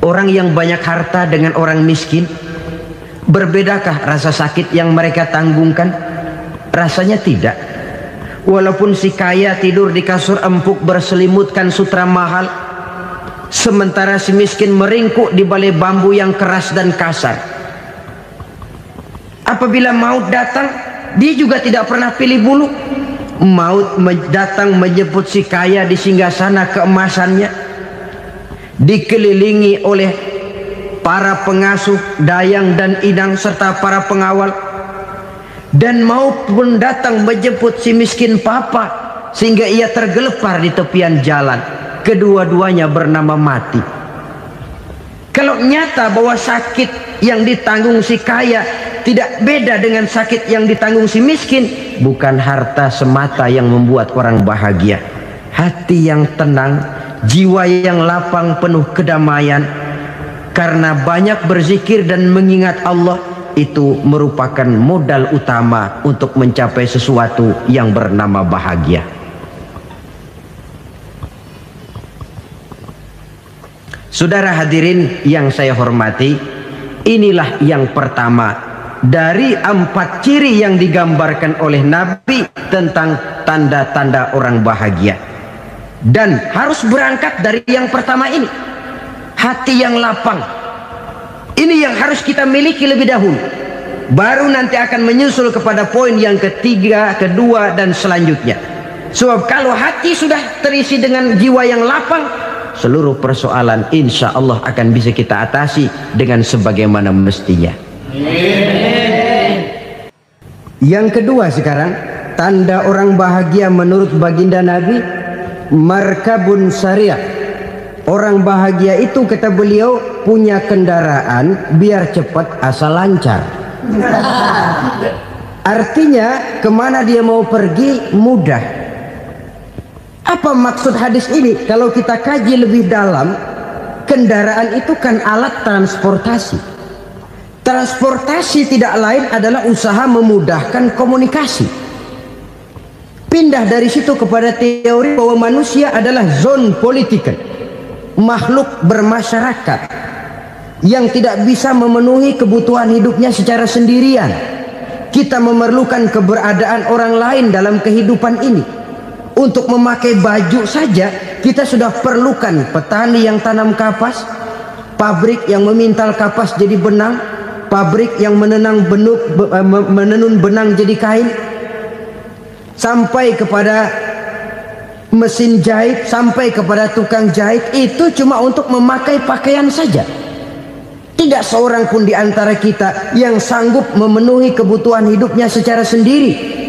Orang yang banyak harta dengan orang miskin, berbedakah rasa sakit yang mereka tanggungkan? Rasanya tidak. Walaupun si kaya tidur di kasur empuk berselimutkan sutra mahal, sementara si miskin meringkuk di balai bambu yang keras dan kasar. Apabila maut datang, dia juga tidak pernah pilih bulu. Maut datang menjemput si kaya di singgasana keemasannya, dikelilingi oleh para pengasuh, dayang dan inang serta para pengawal. Dan maupun datang menjemput si miskin papa sehingga ia tergelepar di tepian jalan. Kedua-duanya bernama mati. Kalau nyata bahwa sakit yang ditanggung si kaya tidak beda dengan sakit yang ditanggung si miskin, bukan harta semata yang membuat orang bahagia. Hati yang tenang, jiwa yang lapang penuh kedamaian karena banyak berzikir dan mengingat Allah, itu merupakan modal utama untuk mencapai sesuatu yang bernama bahagia. Saudara hadirin yang saya hormati, inilah yang pertama dari 4 ciri yang digambarkan oleh Nabi tentang tanda-tanda orang bahagia. Dan harus berangkat dari yang pertama ini, hati yang lapang. Ini yang harus kita miliki lebih dahulu. Baru nanti akan menyusul kepada poin yang ketiga, kedua, dan selanjutnya. Sebab kalau hati sudah terisi dengan jiwa yang lapang, seluruh persoalan insya Allah akan bisa kita atasi dengan sebagaimana mestinya. Yang kedua sekarang, tanda orang bahagia menurut baginda Nabi, markabun syariah. Orang bahagia itu, kata beliau, punya kendaraan biar cepat asal lancar. Artinya kemana dia mau pergi mudah. Apa maksud hadis ini? Kalau kita kaji lebih dalam, kendaraan itu kan alat transportasi. Transportasi tidak lain adalah usaha memudahkan komunikasi. Pindah dari situ kepada teori bahwa manusia adalah zon political, makhluk bermasyarakat yang tidak bisa memenuhi kebutuhan hidupnya secara sendirian. Kita memerlukan keberadaan orang lain dalam kehidupan ini. Untuk memakai baju saja kita sudah perlukan petani yang tanam kapas, pabrik yang memintal kapas jadi benang, pabrik yang menenun benang jadi kain, sampai kepada mesin jahit, sampai kepada tukang jahit. Itu cuma untuk memakai pakaian saja. Tidak seorang pun di antara kita yang sanggup memenuhi kebutuhan hidupnya secara sendiri.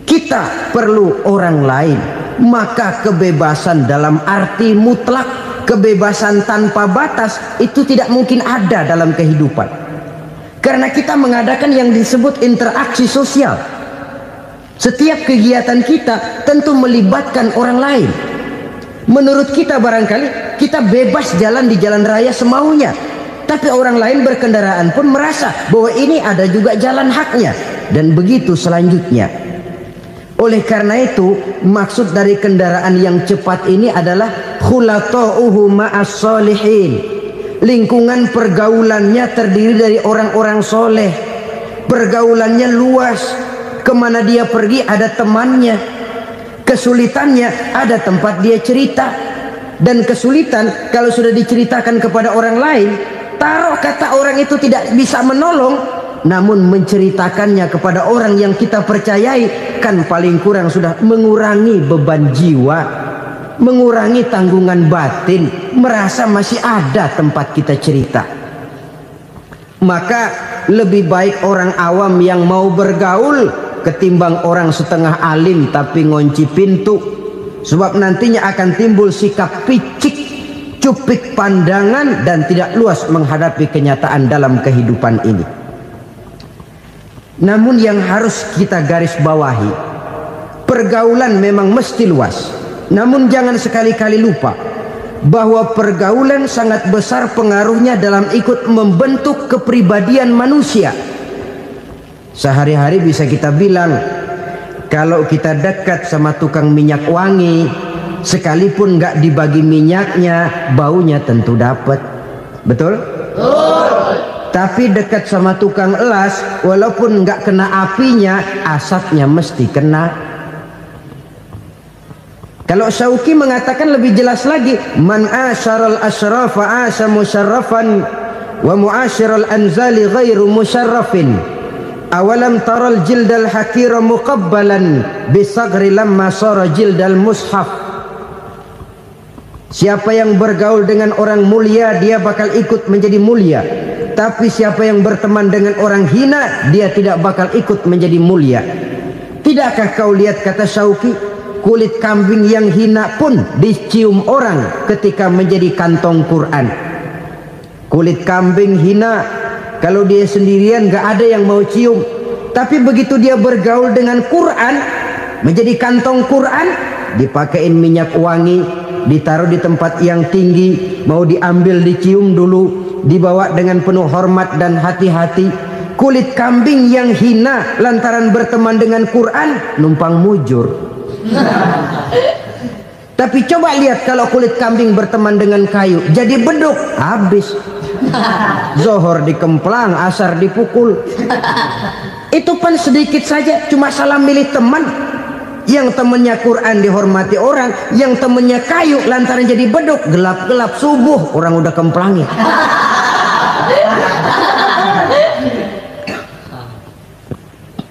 Kita perlu orang lain. Maka kebebasan dalam arti mutlak, kebebasan tanpa batas, itu tidak mungkin ada dalam kehidupan. Karena kita mengadakan yang disebut interaksi sosial. Setiap kegiatan kita tentu melibatkan orang lain. Menurut kita barangkali kita bebas jalan di jalan raya semaunya, tapi orang lain berkendaraan pun merasa bahwa ini ada juga jalan haknya. Dan begitu selanjutnya. Oleh karena itu, maksud dari kendaraan yang cepat ini adalah khulata'uhu ma'as solihin. Lingkungan pergaulannya terdiri dari orang-orang soleh. Pergaulannya luas. Kemana dia pergi ada temannya. Kesulitannya ada tempat dia cerita. Dan kesulitan kalau sudah diceritakan kepada orang lain, taruh kata orang itu tidak bisa menolong, namun menceritakannya kepada orang yang kita percayai, kan paling kurang sudah mengurangi beban jiwa, mengurangi tanggungan batin, merasa masih ada tempat kita cerita. Maka lebih baik orang awam yang mau bergaul ketimbang orang setengah alim tapi ngunci pintu. Sebab nantinya akan timbul sikap picik, cupik pandangan, dan tidak luas menghadapi kenyataan dalam kehidupan ini. Namun yang harus kita garis bawahi, pergaulan memang mesti luas. Namun jangan sekali-kali lupa bahwa pergaulan sangat besar pengaruhnya dalam ikut membentuk kepribadian manusia. Sehari-hari bisa kita bilang, kalau kita dekat sama tukang minyak wangi, sekalipun nggak dibagi minyaknya, baunya tentu dapat. Betul? Tapi dekat sama tukang elas, walaupun nggak kena apinya, asapnya mesti kena. Kalau Syauqi mengatakan lebih jelas lagi, man asyaral asyrafa asya musyarrafan wa muasyiral anzali ghairu musyarrafin. Awalam taral jildal hakira muqabbalan bisagri lamma sara jildal mushaf. Siapa yang bergaul dengan orang mulia, dia bakal ikut menjadi mulia. Tapi siapa yang berteman dengan orang hina, dia tidak bakal ikut menjadi mulia. Tidakkah kau lihat, kata Syauqi, kulit kambing yang hina pun dicium orang ketika menjadi kantong Quran. Kulit kambing hina, kalau dia sendirian gak ada yang mau cium. Tapi begitu dia bergaul dengan Quran, menjadi kantong Quran, dipakein minyak wangi, ditaruh di tempat yang tinggi, mau diambil dicium dulu, dibawa dengan penuh hormat dan hati-hati. Kulit kambing yang hina lantaran berteman dengan Quran, numpang mujur. Tapi coba lihat kalau kulit kambing berteman dengan kayu, jadi beduk, habis. Zohor dikemplang, asar dipukul. Itu pun sedikit saja, cuma salah milih teman. Yang temannya Quran dihormati orang, yang temannya kayu lantaran jadi beduk, gelap-gelap subuh orang udah kemplangi.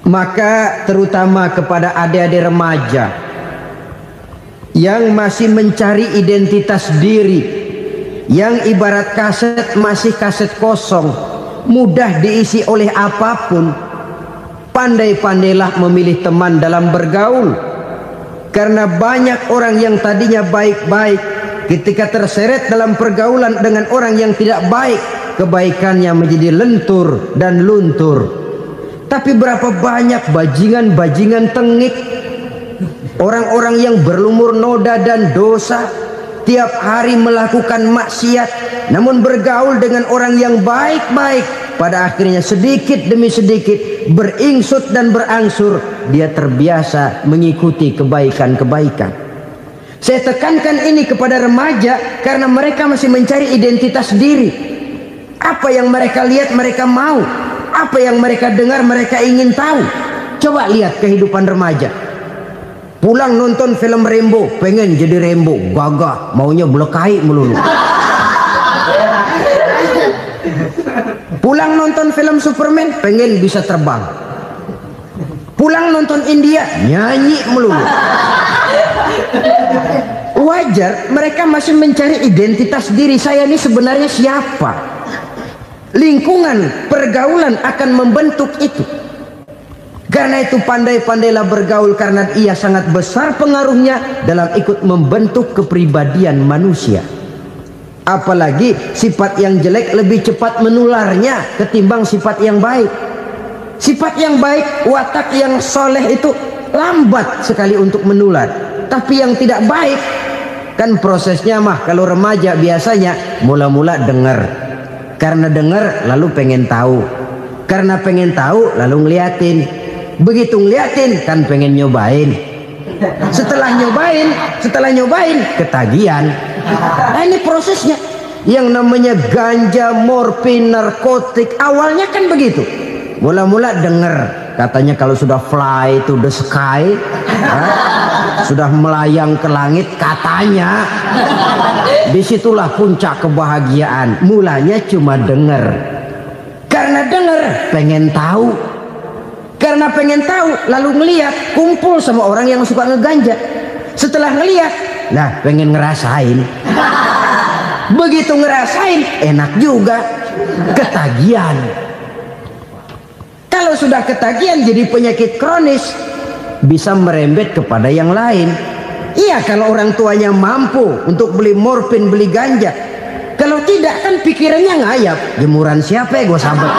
Maka terutama kepada adik-adik remaja yang masih mencari identitas diri, yang ibarat kaset masih kaset kosong, mudah diisi oleh apapun, pandai-pandailah memilih teman dalam bergaul. Karena banyak orang yang tadinya baik-baik, ketika terseret dalam pergaulan dengan orang yang tidak baik, kebaikannya menjadi lentur dan luntur. Tapi berapa banyak bajingan-bajingan tengik, orang-orang yang berlumur noda dan dosa, tiap hari melakukan maksiat, namun bergaul dengan orang yang baik-baik, pada akhirnya sedikit demi sedikit beringsut dan berangsur dia terbiasa mengikuti kebaikan-kebaikan. Saya tekankan ini kepada remaja karena mereka masih mencari identitas diri. Apa yang mereka lihat mereka mau, apa yang mereka dengar mereka ingin tahu. Coba lihat kehidupan remaja. Pulang nonton film Rambo, pengen jadi Rambo, gagah, maunya belekai melulu. Pulang nonton film Superman, pengen bisa terbang. Pulang nonton India, nyanyi melulu. Wajar, mereka masih mencari identitas diri. Saya ini sebenarnya siapa? Lingkungan, pergaulan akan membentuk itu. Karena itu pandai-pandailah bergaul, karena ia sangat besar pengaruhnya dalam ikut membentuk kepribadian manusia. Apalagi sifat yang jelek lebih cepat menularnya ketimbang sifat yang baik. Sifat yang baik, watak yang soleh itu lambat sekali untuk menular. Tapi yang tidak baik, kan prosesnya mah kalau remaja biasanya mula-mula dengar. Karena dengar lalu pengen tahu. Karena pengen tahu lalu ngeliatin. Begitu ngeliatin kan pengen nyobain. Setelah nyobain ketagihan. Nah, ini prosesnya. Yang namanya ganja, morfin, narkotik awalnya kan begitu. Mula-mula denger katanya kalau sudah fly to the sky, sudah melayang ke langit katanya, disitulah puncak kebahagiaan. Mulanya cuma denger, karena denger pengen tahu, lalu ngeliat kumpul sama orang yang suka ngeganja. Setelah ngeliat, nah pengen ngerasain. Begitu ngerasain enak juga, ketagihan. Kalau sudah ketagihan jadi penyakit kronis, bisa merembet kepada yang lain. Iya, kalau orang tuanya mampu untuk beli morfin, beli ganja. Kalau tidak kan pikirannya ngayap, jemuran siapa ya gue sahabat.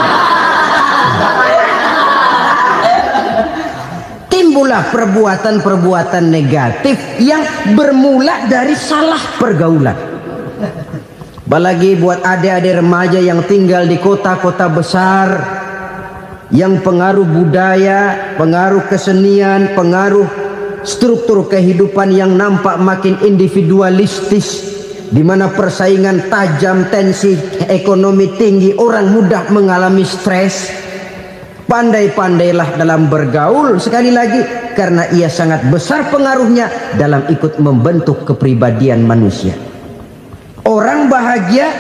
Timbullah perbuatan-perbuatan negatif yang bermula dari salah pergaulan. Apalagi buat adik-adik remaja yang tinggal di kota-kota besar, yang pengaruh budaya, pengaruh kesenian, pengaruh struktur kehidupan yang nampak makin individualistis, di mana persaingan tajam, tensi ekonomi tinggi, orang mudah mengalami stres. Pandai-pandailah dalam bergaul, sekali lagi, karena ia sangat besar pengaruhnya dalam ikut membentuk kepribadian manusia. Orang bahagia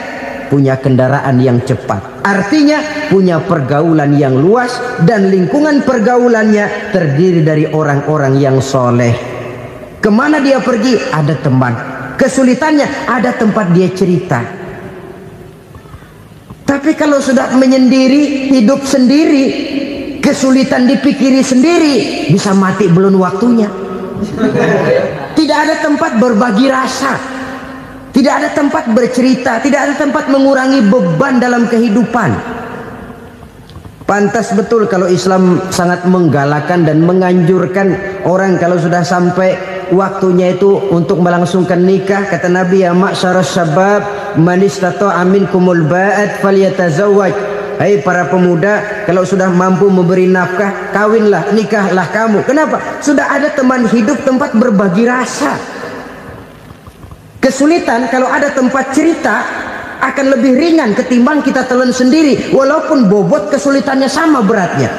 punya kendaraan yang cepat, artinya punya pergaulan yang luas, dan lingkungan pergaulannya terdiri dari orang-orang yang soleh. Kemana dia pergi ada teman, kesulitannya ada tempat dia cerita. Tapi kalau sudah menyendiri, hidup sendiri, kesulitan dipikiri sendiri, bisa mati belum waktunya. Tidak ada tempat berbagi rasa, tidak ada tempat bercerita, tidak ada tempat mengurangi beban dalam kehidupan. Pantas betul kalau Islam sangat menggalakkan dan menganjurkan orang kalau sudah sampai waktunya itu untuk melangsungkan nikah. Kata Nabi, ya ma'syaras syabab man istata'a minkumul ba'at falyatazawwaj. Hai para pemuda, kalau sudah mampu memberi nafkah, kawinlah, nikahlah kamu. Kenapa? Sudah ada teman hidup, tempat berbagi rasa. Kesulitan kalau ada tempat cerita akan lebih ringan ketimbang kita telan sendiri, walaupun bobot kesulitannya sama beratnya.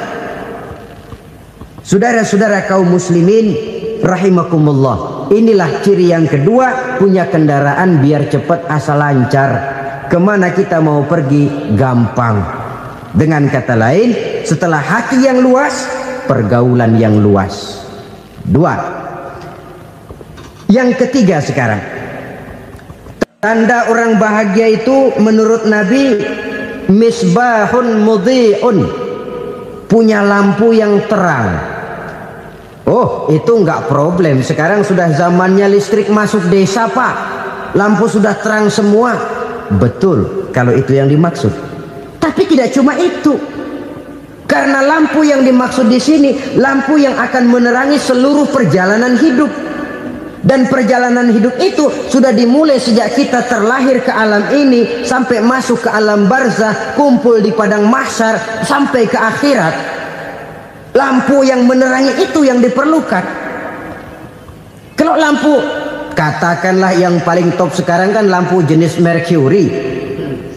Saudara-saudara kaum muslimin rahimakumullah, inilah ciri yang kedua, punya kendaraan biar cepat asal lancar. Kemana kita mau pergi gampang. Dengan kata lain, setelah hati yang luas, pergaulan yang luas. Dua. Yang ketiga sekarang, tanda orang bahagia itu menurut Nabi, misbahun mudhi'un, punya lampu yang terang. Oh, itu enggak problem. Sekarang sudah zamannya listrik masuk desa, Pak. Lampu sudah terang semua. Betul, kalau itu yang dimaksud. Tapi tidak cuma itu. Karena lampu yang dimaksud di sini, lampu yang akan menerangi seluruh perjalanan hidup. Dan perjalanan hidup itu sudah dimulai sejak kita terlahir ke alam ini sampai masuk ke alam barzah, kumpul di padang mahsyar sampai ke akhirat. Lampu yang menerangi itu yang diperlukan. Kalau lampu, katakanlah yang paling top sekarang kan lampu jenis Mercury.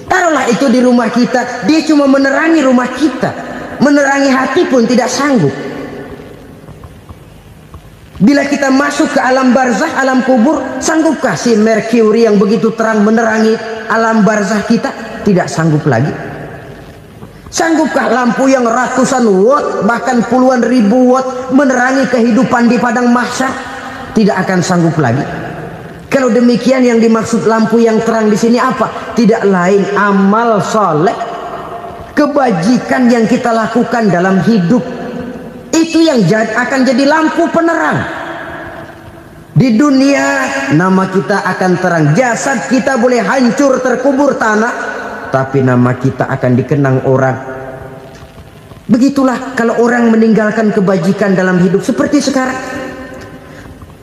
Taruhlah itu di rumah kita, dia cuma menerangi rumah kita, menerangi hati pun tidak sanggup. Bila kita masuk ke alam barzah, alam kubur, sanggupkah si Mercury yang begitu terang menerangi alam barzah kita? Tidak sanggup lagi. Sanggupkah lampu yang ratusan watt, bahkan puluhan ribu watt menerangi kehidupan di padang mahsyar? Tidak akan sanggup lagi. Kalau demikian, yang dimaksud lampu yang terang di sini apa? Tidak lain amal soleh, kebajikan yang kita lakukan dalam hidup. Itu yang akan jadi lampu penerang. Di dunia nama kita akan terang. Jasad kita boleh hancur terkubur tanah, tapi nama kita akan dikenang orang. Begitulah kalau orang meninggalkan kebajikan dalam hidup seperti sekarang.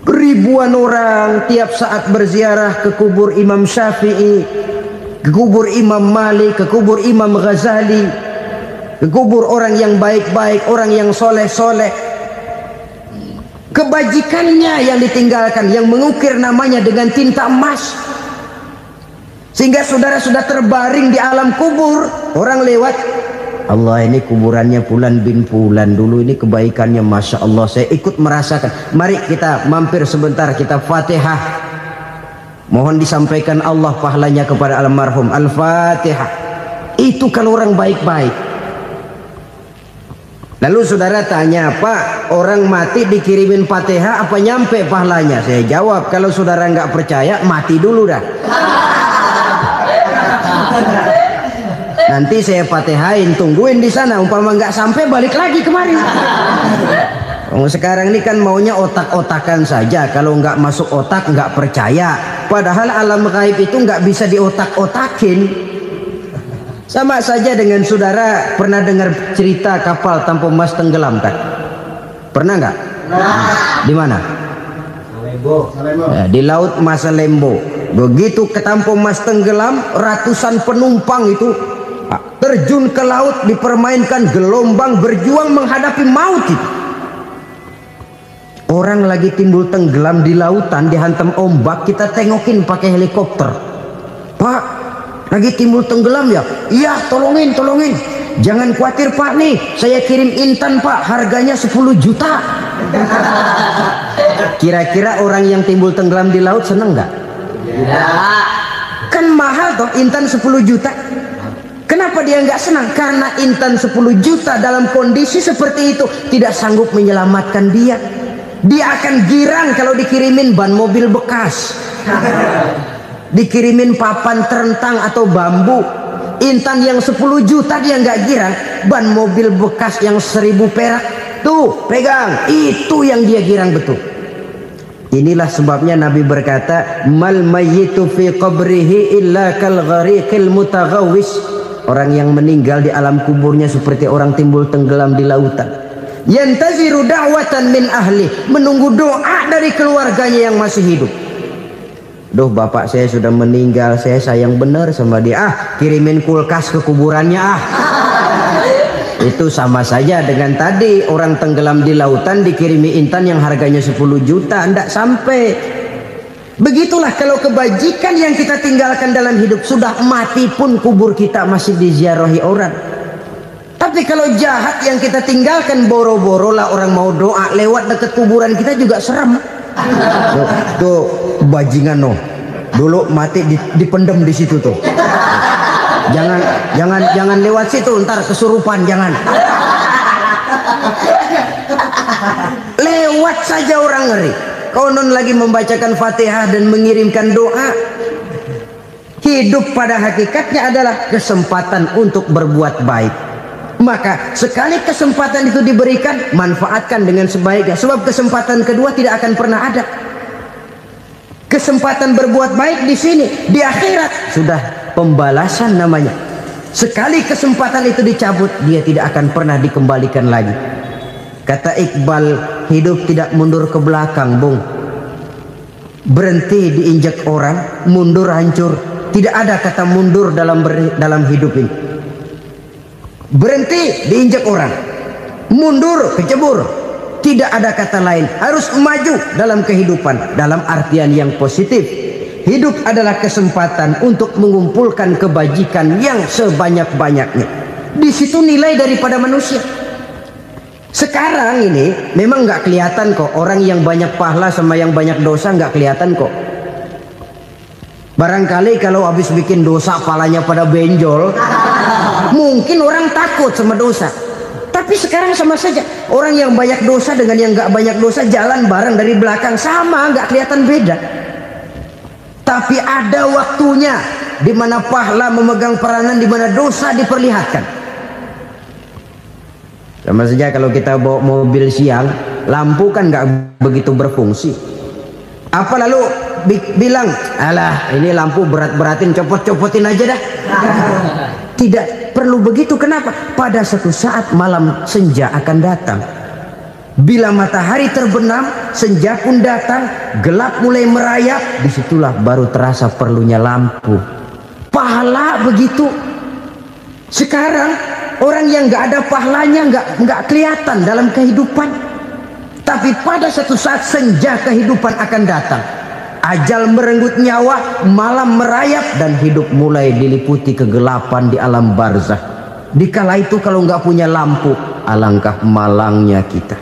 Ribuan orang tiap saat berziarah ke kubur Imam Syafi'i, ke kubur Imam Malik, ke kubur Imam Ghazali. kubur orang yang baik-baik, orang yang soleh-soleh. Kebajikannya yang ditinggalkan, yang mengukir namanya dengan tinta emas. Sehingga saudara sudah terbaring di alam kubur, orang lewat, Allah, ini kuburannya Fulan bin Fulan, dulu ini kebaikannya Masya Allah, saya ikut merasakan. Mari kita mampir sebentar, kita Fatihah, mohon disampaikan Allah pahalanya kepada almarhum. Al-Fatihah. Itu kalau orang baik-baik. Lalu saudara tanya, Pak, orang mati dikirimin Fatihah apa nyampe pahalanya? Saya jawab, kalau saudara nggak percaya, mati dulu dah. Nanti saya Fatihain, tungguin di sana, umpama nggak sampai balik lagi kemari. Sekarang ini kan maunya otak-otakan saja, kalau nggak masuk otak nggak percaya. Padahal alam gaib itu nggak bisa diotak-otakin. Sama saja dengan saudara pernah dengar cerita kapal tanpa emas tenggelam kan? Pernah nggak? Di mana? Ya, di laut Masalembo. Begitu ke tanpa emas tenggelam, ratusan penumpang itu terjun ke laut, dipermainkan gelombang, berjuang menghadapi maut itu. Orang lagi timbul tenggelam di lautan, dihantam ombak, kita tengokin pakai helikopter. Pak, lagi timbul tenggelam ya? Iya, tolongin. Jangan khawatir Pak, nih saya kirim intan Pak, harganya 10 juta. Kira-kira orang yang timbul tenggelam di laut seneng nggak? Tidak. Kan mahal toh intan 10 juta. Kenapa dia nggak senang? Karena intan 10 juta dalam kondisi seperti itu tidak sanggup menyelamatkan dia. Dia akan girang kalau dikirimin ban mobil bekas, dikirimin papan terentang atau bambu. Intan yang 10 juta dia nggak girang. Ban mobil bekas yang 1000 perak, tuh pegang, itu yang dia girang betul. Inilah sebabnya Nabi berkata, mal mayyitu fi qabrihi illa kal ghariqil mutaghawwis. Orang yang meninggal di alam kuburnya seperti orang timbul tenggelam di lautan. Yantaziru da'watan min ahli, menunggu doa dari keluarganya yang masih hidup. Duh, bapak saya sudah meninggal, saya sayang benar sama dia. Kirimin kulkas ke kuburannya Itu sama saja dengan tadi orang tenggelam di lautan dikirimi intan yang harganya 10 juta, ndak sampai. Begitulah kalau kebajikan yang kita tinggalkan dalam hidup, sudah mati pun kubur kita masih diziarahi orang. Tapi kalau jahat yang kita tinggalkan, boro-boro lah orang mau doa lewat dekat kuburan kita juga serem. Tuh bajingan no, dulu mati dipendem di situ tuh. Jangan lewat situ, ntar kesurupan, jangan. Lewat saja orang ngeri. Konon lagi membacakan Fatihah dan mengirimkan doa. Hidup pada hakikatnya adalah kesempatan untuk berbuat baik. Maka sekali kesempatan itu diberikan, manfaatkan dengan sebaiknya. Sebab kesempatan kedua tidak akan pernah ada. Kesempatan berbuat baik di sini, di akhirat sudah pembalasan namanya. Sekali kesempatan itu dicabut, dia tidak akan pernah dikembalikan lagi. Kata Iqbal, hidup tidak mundur ke belakang, Bung. Berhenti diinjak orang, mundur hancur. Tidak ada kata mundur dalam hidup ini. Berhenti diinjak orang, mundur kecebur. Tidak ada kata lain. Harus maju dalam kehidupan, dalam artian yang positif. Hidup adalah kesempatan untuk mengumpulkan kebajikan yang sebanyak-banyaknya. Di situ nilai daripada manusia. Sekarang ini memang nggak kelihatan kok, orang yang banyak pahala sama yang banyak dosa nggak kelihatan kok. Barangkali kalau habis bikin dosa palanya pada benjol, mungkin orang takut sama dosa. Tapi sekarang sama saja, orang yang banyak dosa dengan yang nggak banyak dosa jalan bareng dari belakang, sama, nggak kelihatan beda. Tapi ada waktunya di mana pahala memegang peranan, di mana dosa diperlihatkan. Sama saja kalau kita bawa mobil siang, lampu kan nggak begitu berfungsi. Apa lalu bilang, alah ini lampu berat-beratin, copot-copotin aja dah. Tidak perlu begitu. Kenapa? Pada suatu saat malam senja akan datang. Bila matahari terbenam, senja pun datang, gelap mulai merayap, disitulah baru terasa perlunya lampu. Pahala begitu. Sekarang orang yang nggak ada pahalanya, nggak kelihatan dalam kehidupan. Tapi pada satu saat senja kehidupan akan datang. Ajal merenggut nyawa, malam merayap, dan hidup mulai diliputi kegelapan di alam barzah. Dikala itu kalau nggak punya lampu, alangkah malangnya kita.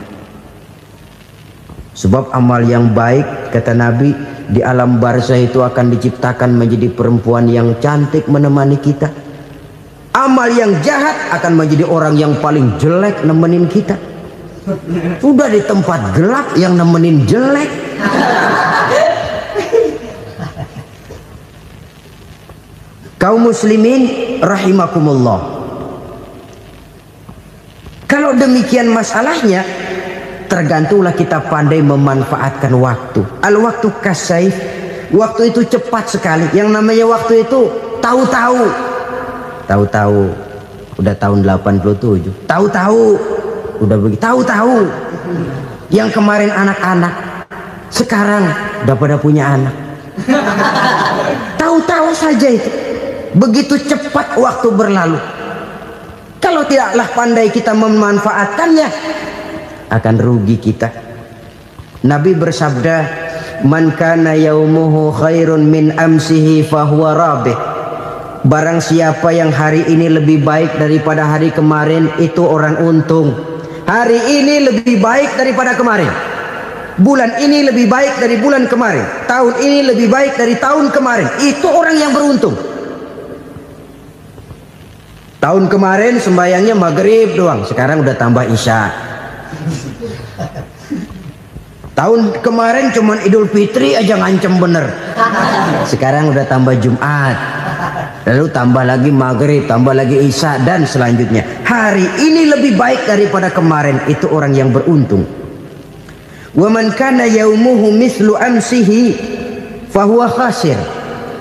Sebab amal yang baik, kata Nabi, di alam barzah itu akan diciptakan menjadi perempuan yang cantik menemani kita. Amal yang jahat akan menjadi orang yang paling jelek nemenin kita. Udah di tempat gelap yang nemenin jelek. Kaum muslimin rahimakumullah. Kalau demikian masalahnya, tergantunglah kita pandai memanfaatkan waktu. Al-waktu kasayf, waktu itu cepat sekali. Yang namanya waktu itu tahu-tahu. Tahu-tahu udah tahun 87. Tahu-tahu udah begitu. Tahu-tahu yang kemarin anak-anak sekarang udah pada punya anak. Tahu-tahu saja itu. Begitu cepat waktu berlalu. Kalau tidaklah pandai kita memanfaatkannya, akan rugi kita. Nabi bersabda, "Man kana yaumuhu khairun min amsihi fahuwa rabih." Barang siapa yang hari ini lebih baik daripada hari kemarin, itu orang untung. Hari ini lebih baik daripada kemarin. Bulan ini lebih baik dari bulan kemarin. Tahun ini lebih baik dari tahun kemarin. Itu orang yang beruntung. Tahun kemarin sembayangnya maghrib doang, sekarang udah tambah isya. Tahun kemarin cuman Idul Fitri aja ngancem bener, sekarang udah tambah Jumat, lalu tambah lagi maghrib, tambah lagi isya, dan selanjutnya. Hari ini lebih baik daripada kemarin, itu orang yang beruntung. Wa man kana yaumuhu mislu amsihi fahuwa khasir.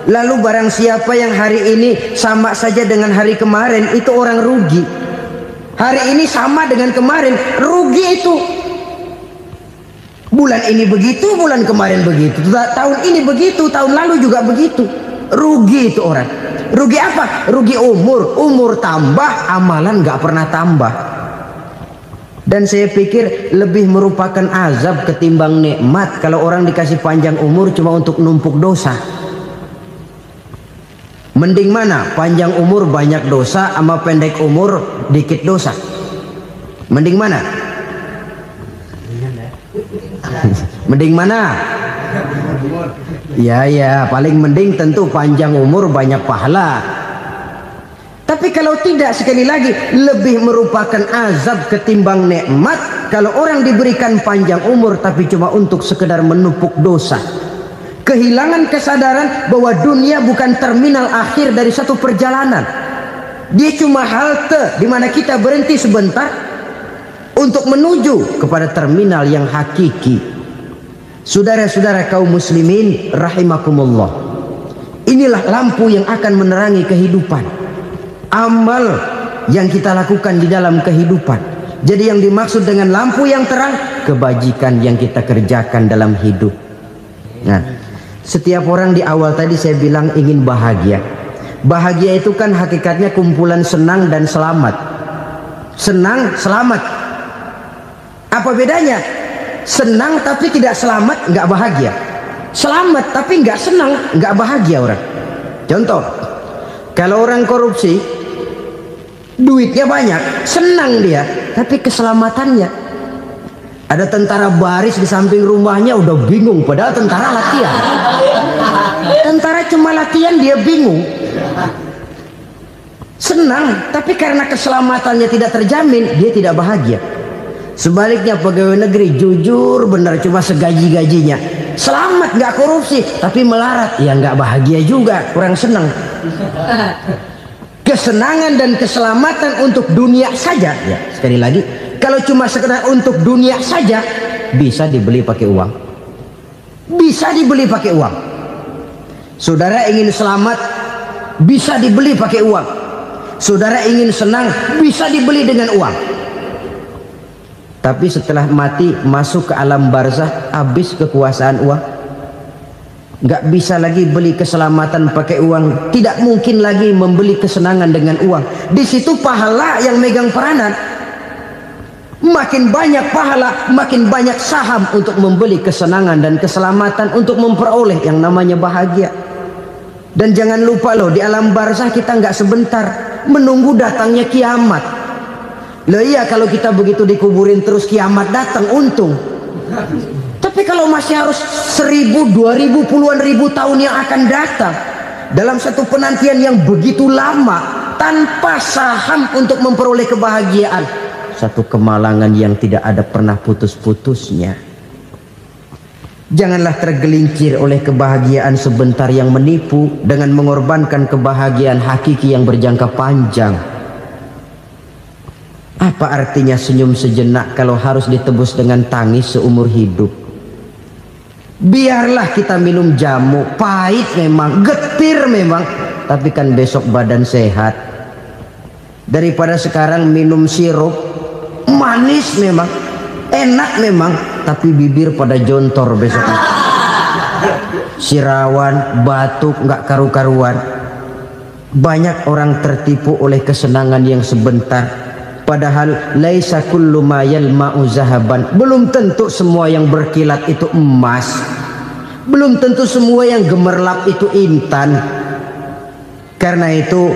Lalu barang siapa yang hari ini sama saja dengan hari kemarin, itu orang rugi. Hari ini sama dengan kemarin, rugi itu. Bulan ini begitu, bulan kemarin begitu, tahun ini begitu, tahun lalu juga begitu. Rugi itu orang. Rugi apa? Rugi umur. Umur tambah, amalan gak pernah tambah. Dan saya pikir lebih merupakan azab ketimbang nikmat kalau orang dikasih panjang umur cuma untuk numpuk dosa. Mending mana? Panjang umur banyak dosa sama pendek umur dikit dosa? Mending mana? Mending mana? Ya, paling mending tentu panjang umur banyak pahala. Tapi kalau tidak, sekali lagi, lebih merupakan azab ketimbang nikmat kalau orang diberikan panjang umur tapi cuma untuk sekedar menumpuk dosa. Kehilangan kesadaran bahwa dunia bukan terminal akhir dari satu perjalanan. Dia cuma halte di mana kita berhenti sebentar untuk menuju kepada terminal yang hakiki. Saudara-saudara kaum muslimin rahimakumullah. Inilah lampu yang akan menerangi kehidupan. Amal yang kita lakukan di dalam kehidupan. Jadi yang dimaksud dengan lampu yang terang, kebajikan yang kita kerjakan dalam hidup. Nah, setiap orang di awal tadi saya bilang ingin bahagia. Bahagia itu kan hakikatnya kumpulan senang dan selamat. Senang, selamat. Apa bedanya? Senang tapi tidak selamat, nggak bahagia. Selamat tapi nggak senang, nggak bahagia orang. Contoh, kalau orang korupsi, duitnya banyak, senang dia, tapi keselamatannya. Ada tentara baris di samping rumahnya udah bingung, padahal tentara latihan. Tentara cuma latihan, dia bingung. Senang, tapi karena keselamatannya tidak terjamin, dia tidak bahagia. Sebaliknya pegawai negeri jujur benar, cuma segaji-gajinya. Selamat, nggak korupsi, tapi melarat, ya nggak bahagia juga, kurang senang. Kesenangan dan keselamatan untuk dunia saja, ya sekali lagi, kalau cuma sekedar untuk dunia saja, bisa dibeli pakai uang. Bisa dibeli pakai uang. Saudara ingin selamat, bisa dibeli pakai uang. Saudara ingin senang, bisa dibeli dengan uang. Tapi setelah mati, masuk ke alam barzah, habis kekuasaan uang. Nggak bisa lagi beli keselamatan pakai uang, tidak mungkin lagi membeli kesenangan dengan uang. Di situ pahala yang megang peranan. Makin banyak pahala, makin banyak saham untuk membeli kesenangan dan keselamatan, untuk memperoleh yang namanya bahagia. Dan jangan lupa loh, di alam barzah kita nggak sebentar, menunggu datangnya kiamat. Loh iya, kalau kita begitu dikuburin terus kiamat datang, untung. Tapi kalau masih harus 1000, 2000, puluhan ribu tahun yang akan datang, dalam satu penantian yang begitu lama, tanpa saham untuk memperoleh kebahagiaan, satu kemalangan yang tidak ada pernah putus-putusnya. Janganlah tergelincir oleh kebahagiaan sebentar yang menipu dengan mengorbankan kebahagiaan hakiki yang berjangka panjang. Apa artinya senyum sejenak kalau harus ditebus dengan tangis seumur hidup? Biarlah kita minum jamu, pahit memang, getir memang, tapi kan besok badan sehat. Daripada sekarang minum sirup, manis memang, enak memang, tapi bibir pada jontor besok. Sirawan, batuk, nggak karu-karuan. Banyak orang tertipu oleh kesenangan yang sebentar. Padahal laisa kullu ma yalma'u zahaban. Belum tentu semua yang berkilat itu emas. Belum tentu semua yang gemerlap itu intan. Karena itu,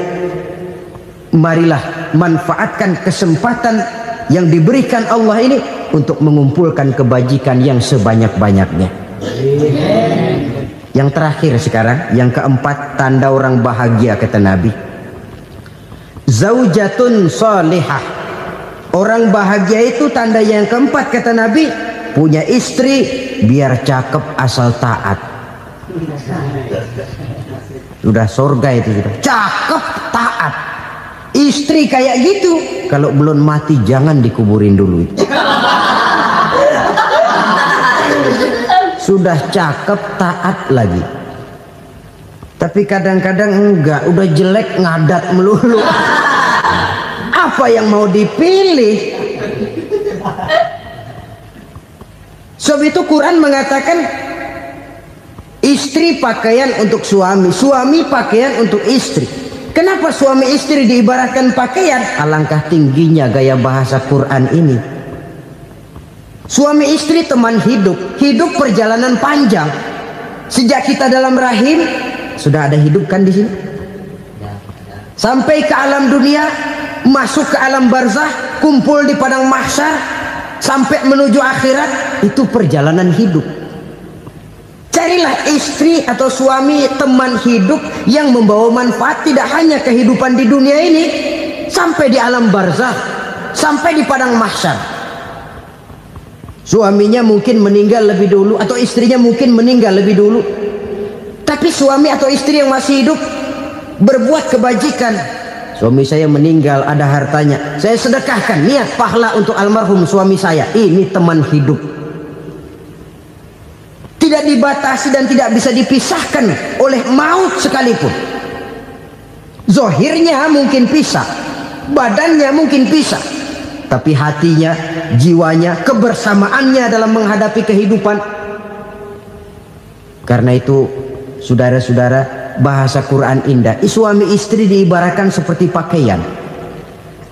marilah manfaatkan kesempatan yang diberikan Allah ini untuk mengumpulkan kebajikan yang sebanyak-banyaknya. Yang terakhir sekarang, yang keempat, tanda orang bahagia kata Nabi. Zaujatun salihah. Orang bahagia itu tanda yang keempat kata Nabi, punya istri biar cakep asal taat. Sudah surga itu sudah. Cakep taat. Istri kayak gitu, kalau belum mati jangan dikuburin dulu itu. Sudah cakep taat lagi. Tapi kadang-kadang enggak, udah jelek ngadat melulu. Apa yang mau dipilih? Sebab itu Quran mengatakan istri pakaian untuk suami, suami pakaian untuk istri. Kenapa suami istri diibaratkan pakaian? Alangkah tingginya gaya bahasa Quran ini. Suami istri teman hidup, hidup perjalanan panjang. Sejak kita dalam rahim sudah ada hidup kan di sini. Sampai ke alam dunia, masuk ke alam barzah, kumpul di padang mahsyar, sampai menuju akhirat, itu perjalanan hidup. Carilah istri atau suami, teman hidup yang membawa manfaat tidak hanya kehidupan di dunia ini, sampai di alam barzah, sampai di padang mahsyar. Suaminya mungkin meninggal lebih dulu, atau istrinya mungkin meninggal lebih dulu, tapi suami atau istri yang masih hidup berbuat kebajikan. Suami saya meninggal, ada hartanya, saya sedekahkan, niat pahala untuk almarhum suami saya. Ini teman hidup, tidak dibatasi dan tidak bisa dipisahkan oleh maut sekalipun. Zohirnya mungkin pisah, badannya mungkin pisah, tapi hatinya, jiwanya, kebersamaannya dalam menghadapi kehidupan. Karena itu saudara-saudara, bahasa Quran indah. Suami istri diibaratkan seperti pakaian.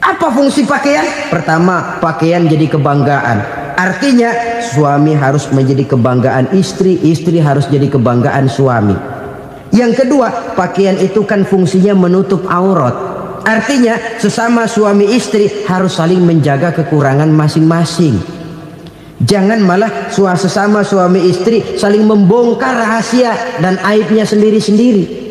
Apa fungsi pakaian? Pertama, pakaian jadi kebanggaan. Artinya suami harus menjadi kebanggaan istri, istri harus jadi kebanggaan suami. Yang kedua, pakaian itu kan fungsinya menutup aurat. Artinya sesama suami istri harus saling menjaga kekurangan masing-masing. Jangan malah sesama suami istri saling membongkar rahasia dan aibnya sendiri-sendiri.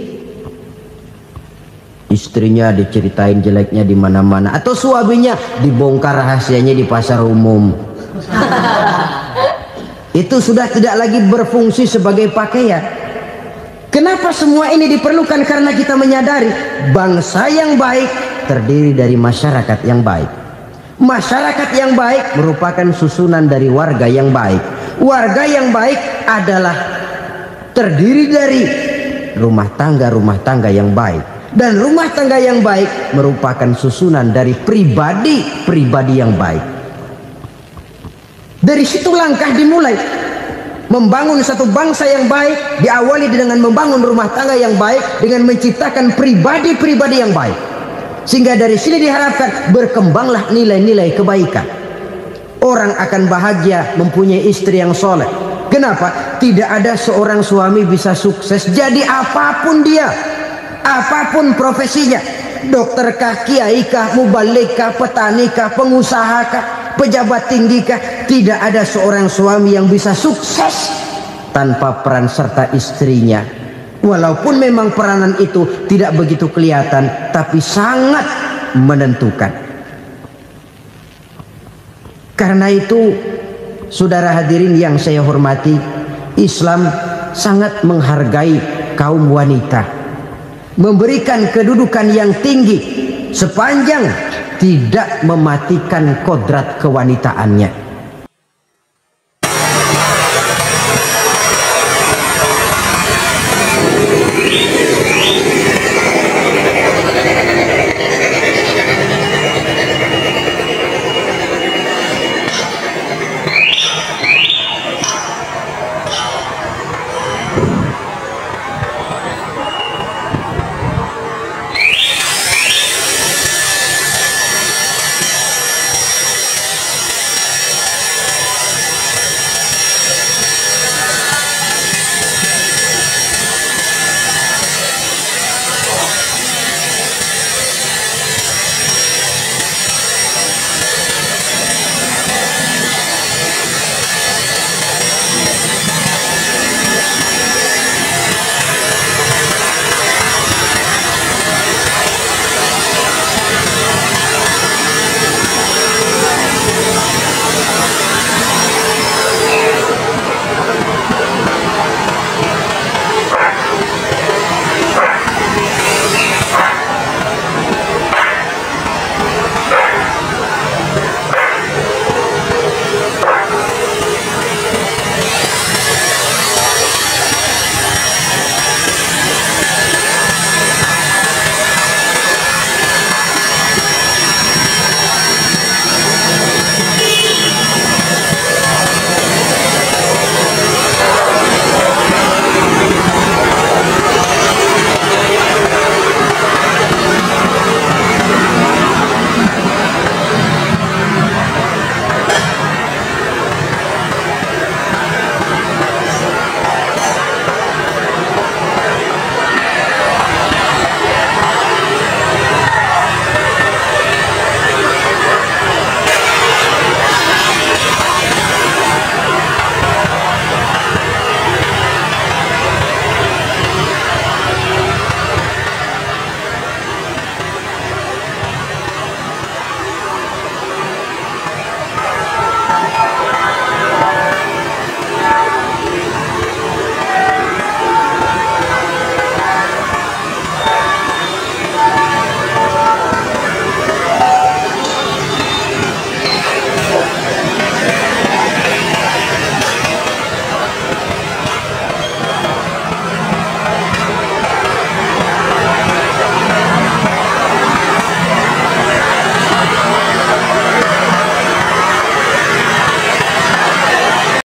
Istrinya diceritain jeleknya di mana-mana, atau suaminya dibongkar rahasianya di pasar umum. Itu sudah tidak lagi berfungsi sebagai pakaian. Kenapa semua ini diperlukan? Karena kita menyadari bangsa yang baik terdiri dari masyarakat yang baik. Masyarakat yang baik merupakan susunan dari warga yang baik. Warga yang baik adalah terdiri dari rumah tangga yang baik. Dan rumah tangga yang baik merupakan susunan dari pribadi yang baik. Dari situ langkah dimulai. Membangun satu bangsa yang baik diawali dengan membangun rumah tangga yang baik, dengan menciptakan pribadi-pribadi yang baik. Sehingga dari sini diharapkan berkembanglah nilai-nilai kebaikan. Orang akan bahagia mempunyai istri yang soleh. Kenapa? Tidak ada seorang suami bisa sukses jadi apapun dia, apapun profesinya, dokter kah, kiai kah, mubalik kah, petani kah, pengusaha kah, pejabat tinggi kah. Tidak ada seorang suami yang bisa sukses tanpa peran serta istrinya. Walaupun memang peranan itu tidak begitu kelihatan, tapi sangat menentukan. Karena itu, saudara hadirin yang saya hormati, Islam sangat menghargai kaum wanita, memberikan kedudukan yang tinggi sepanjang tidak mematikan kodrat kewanitaannya.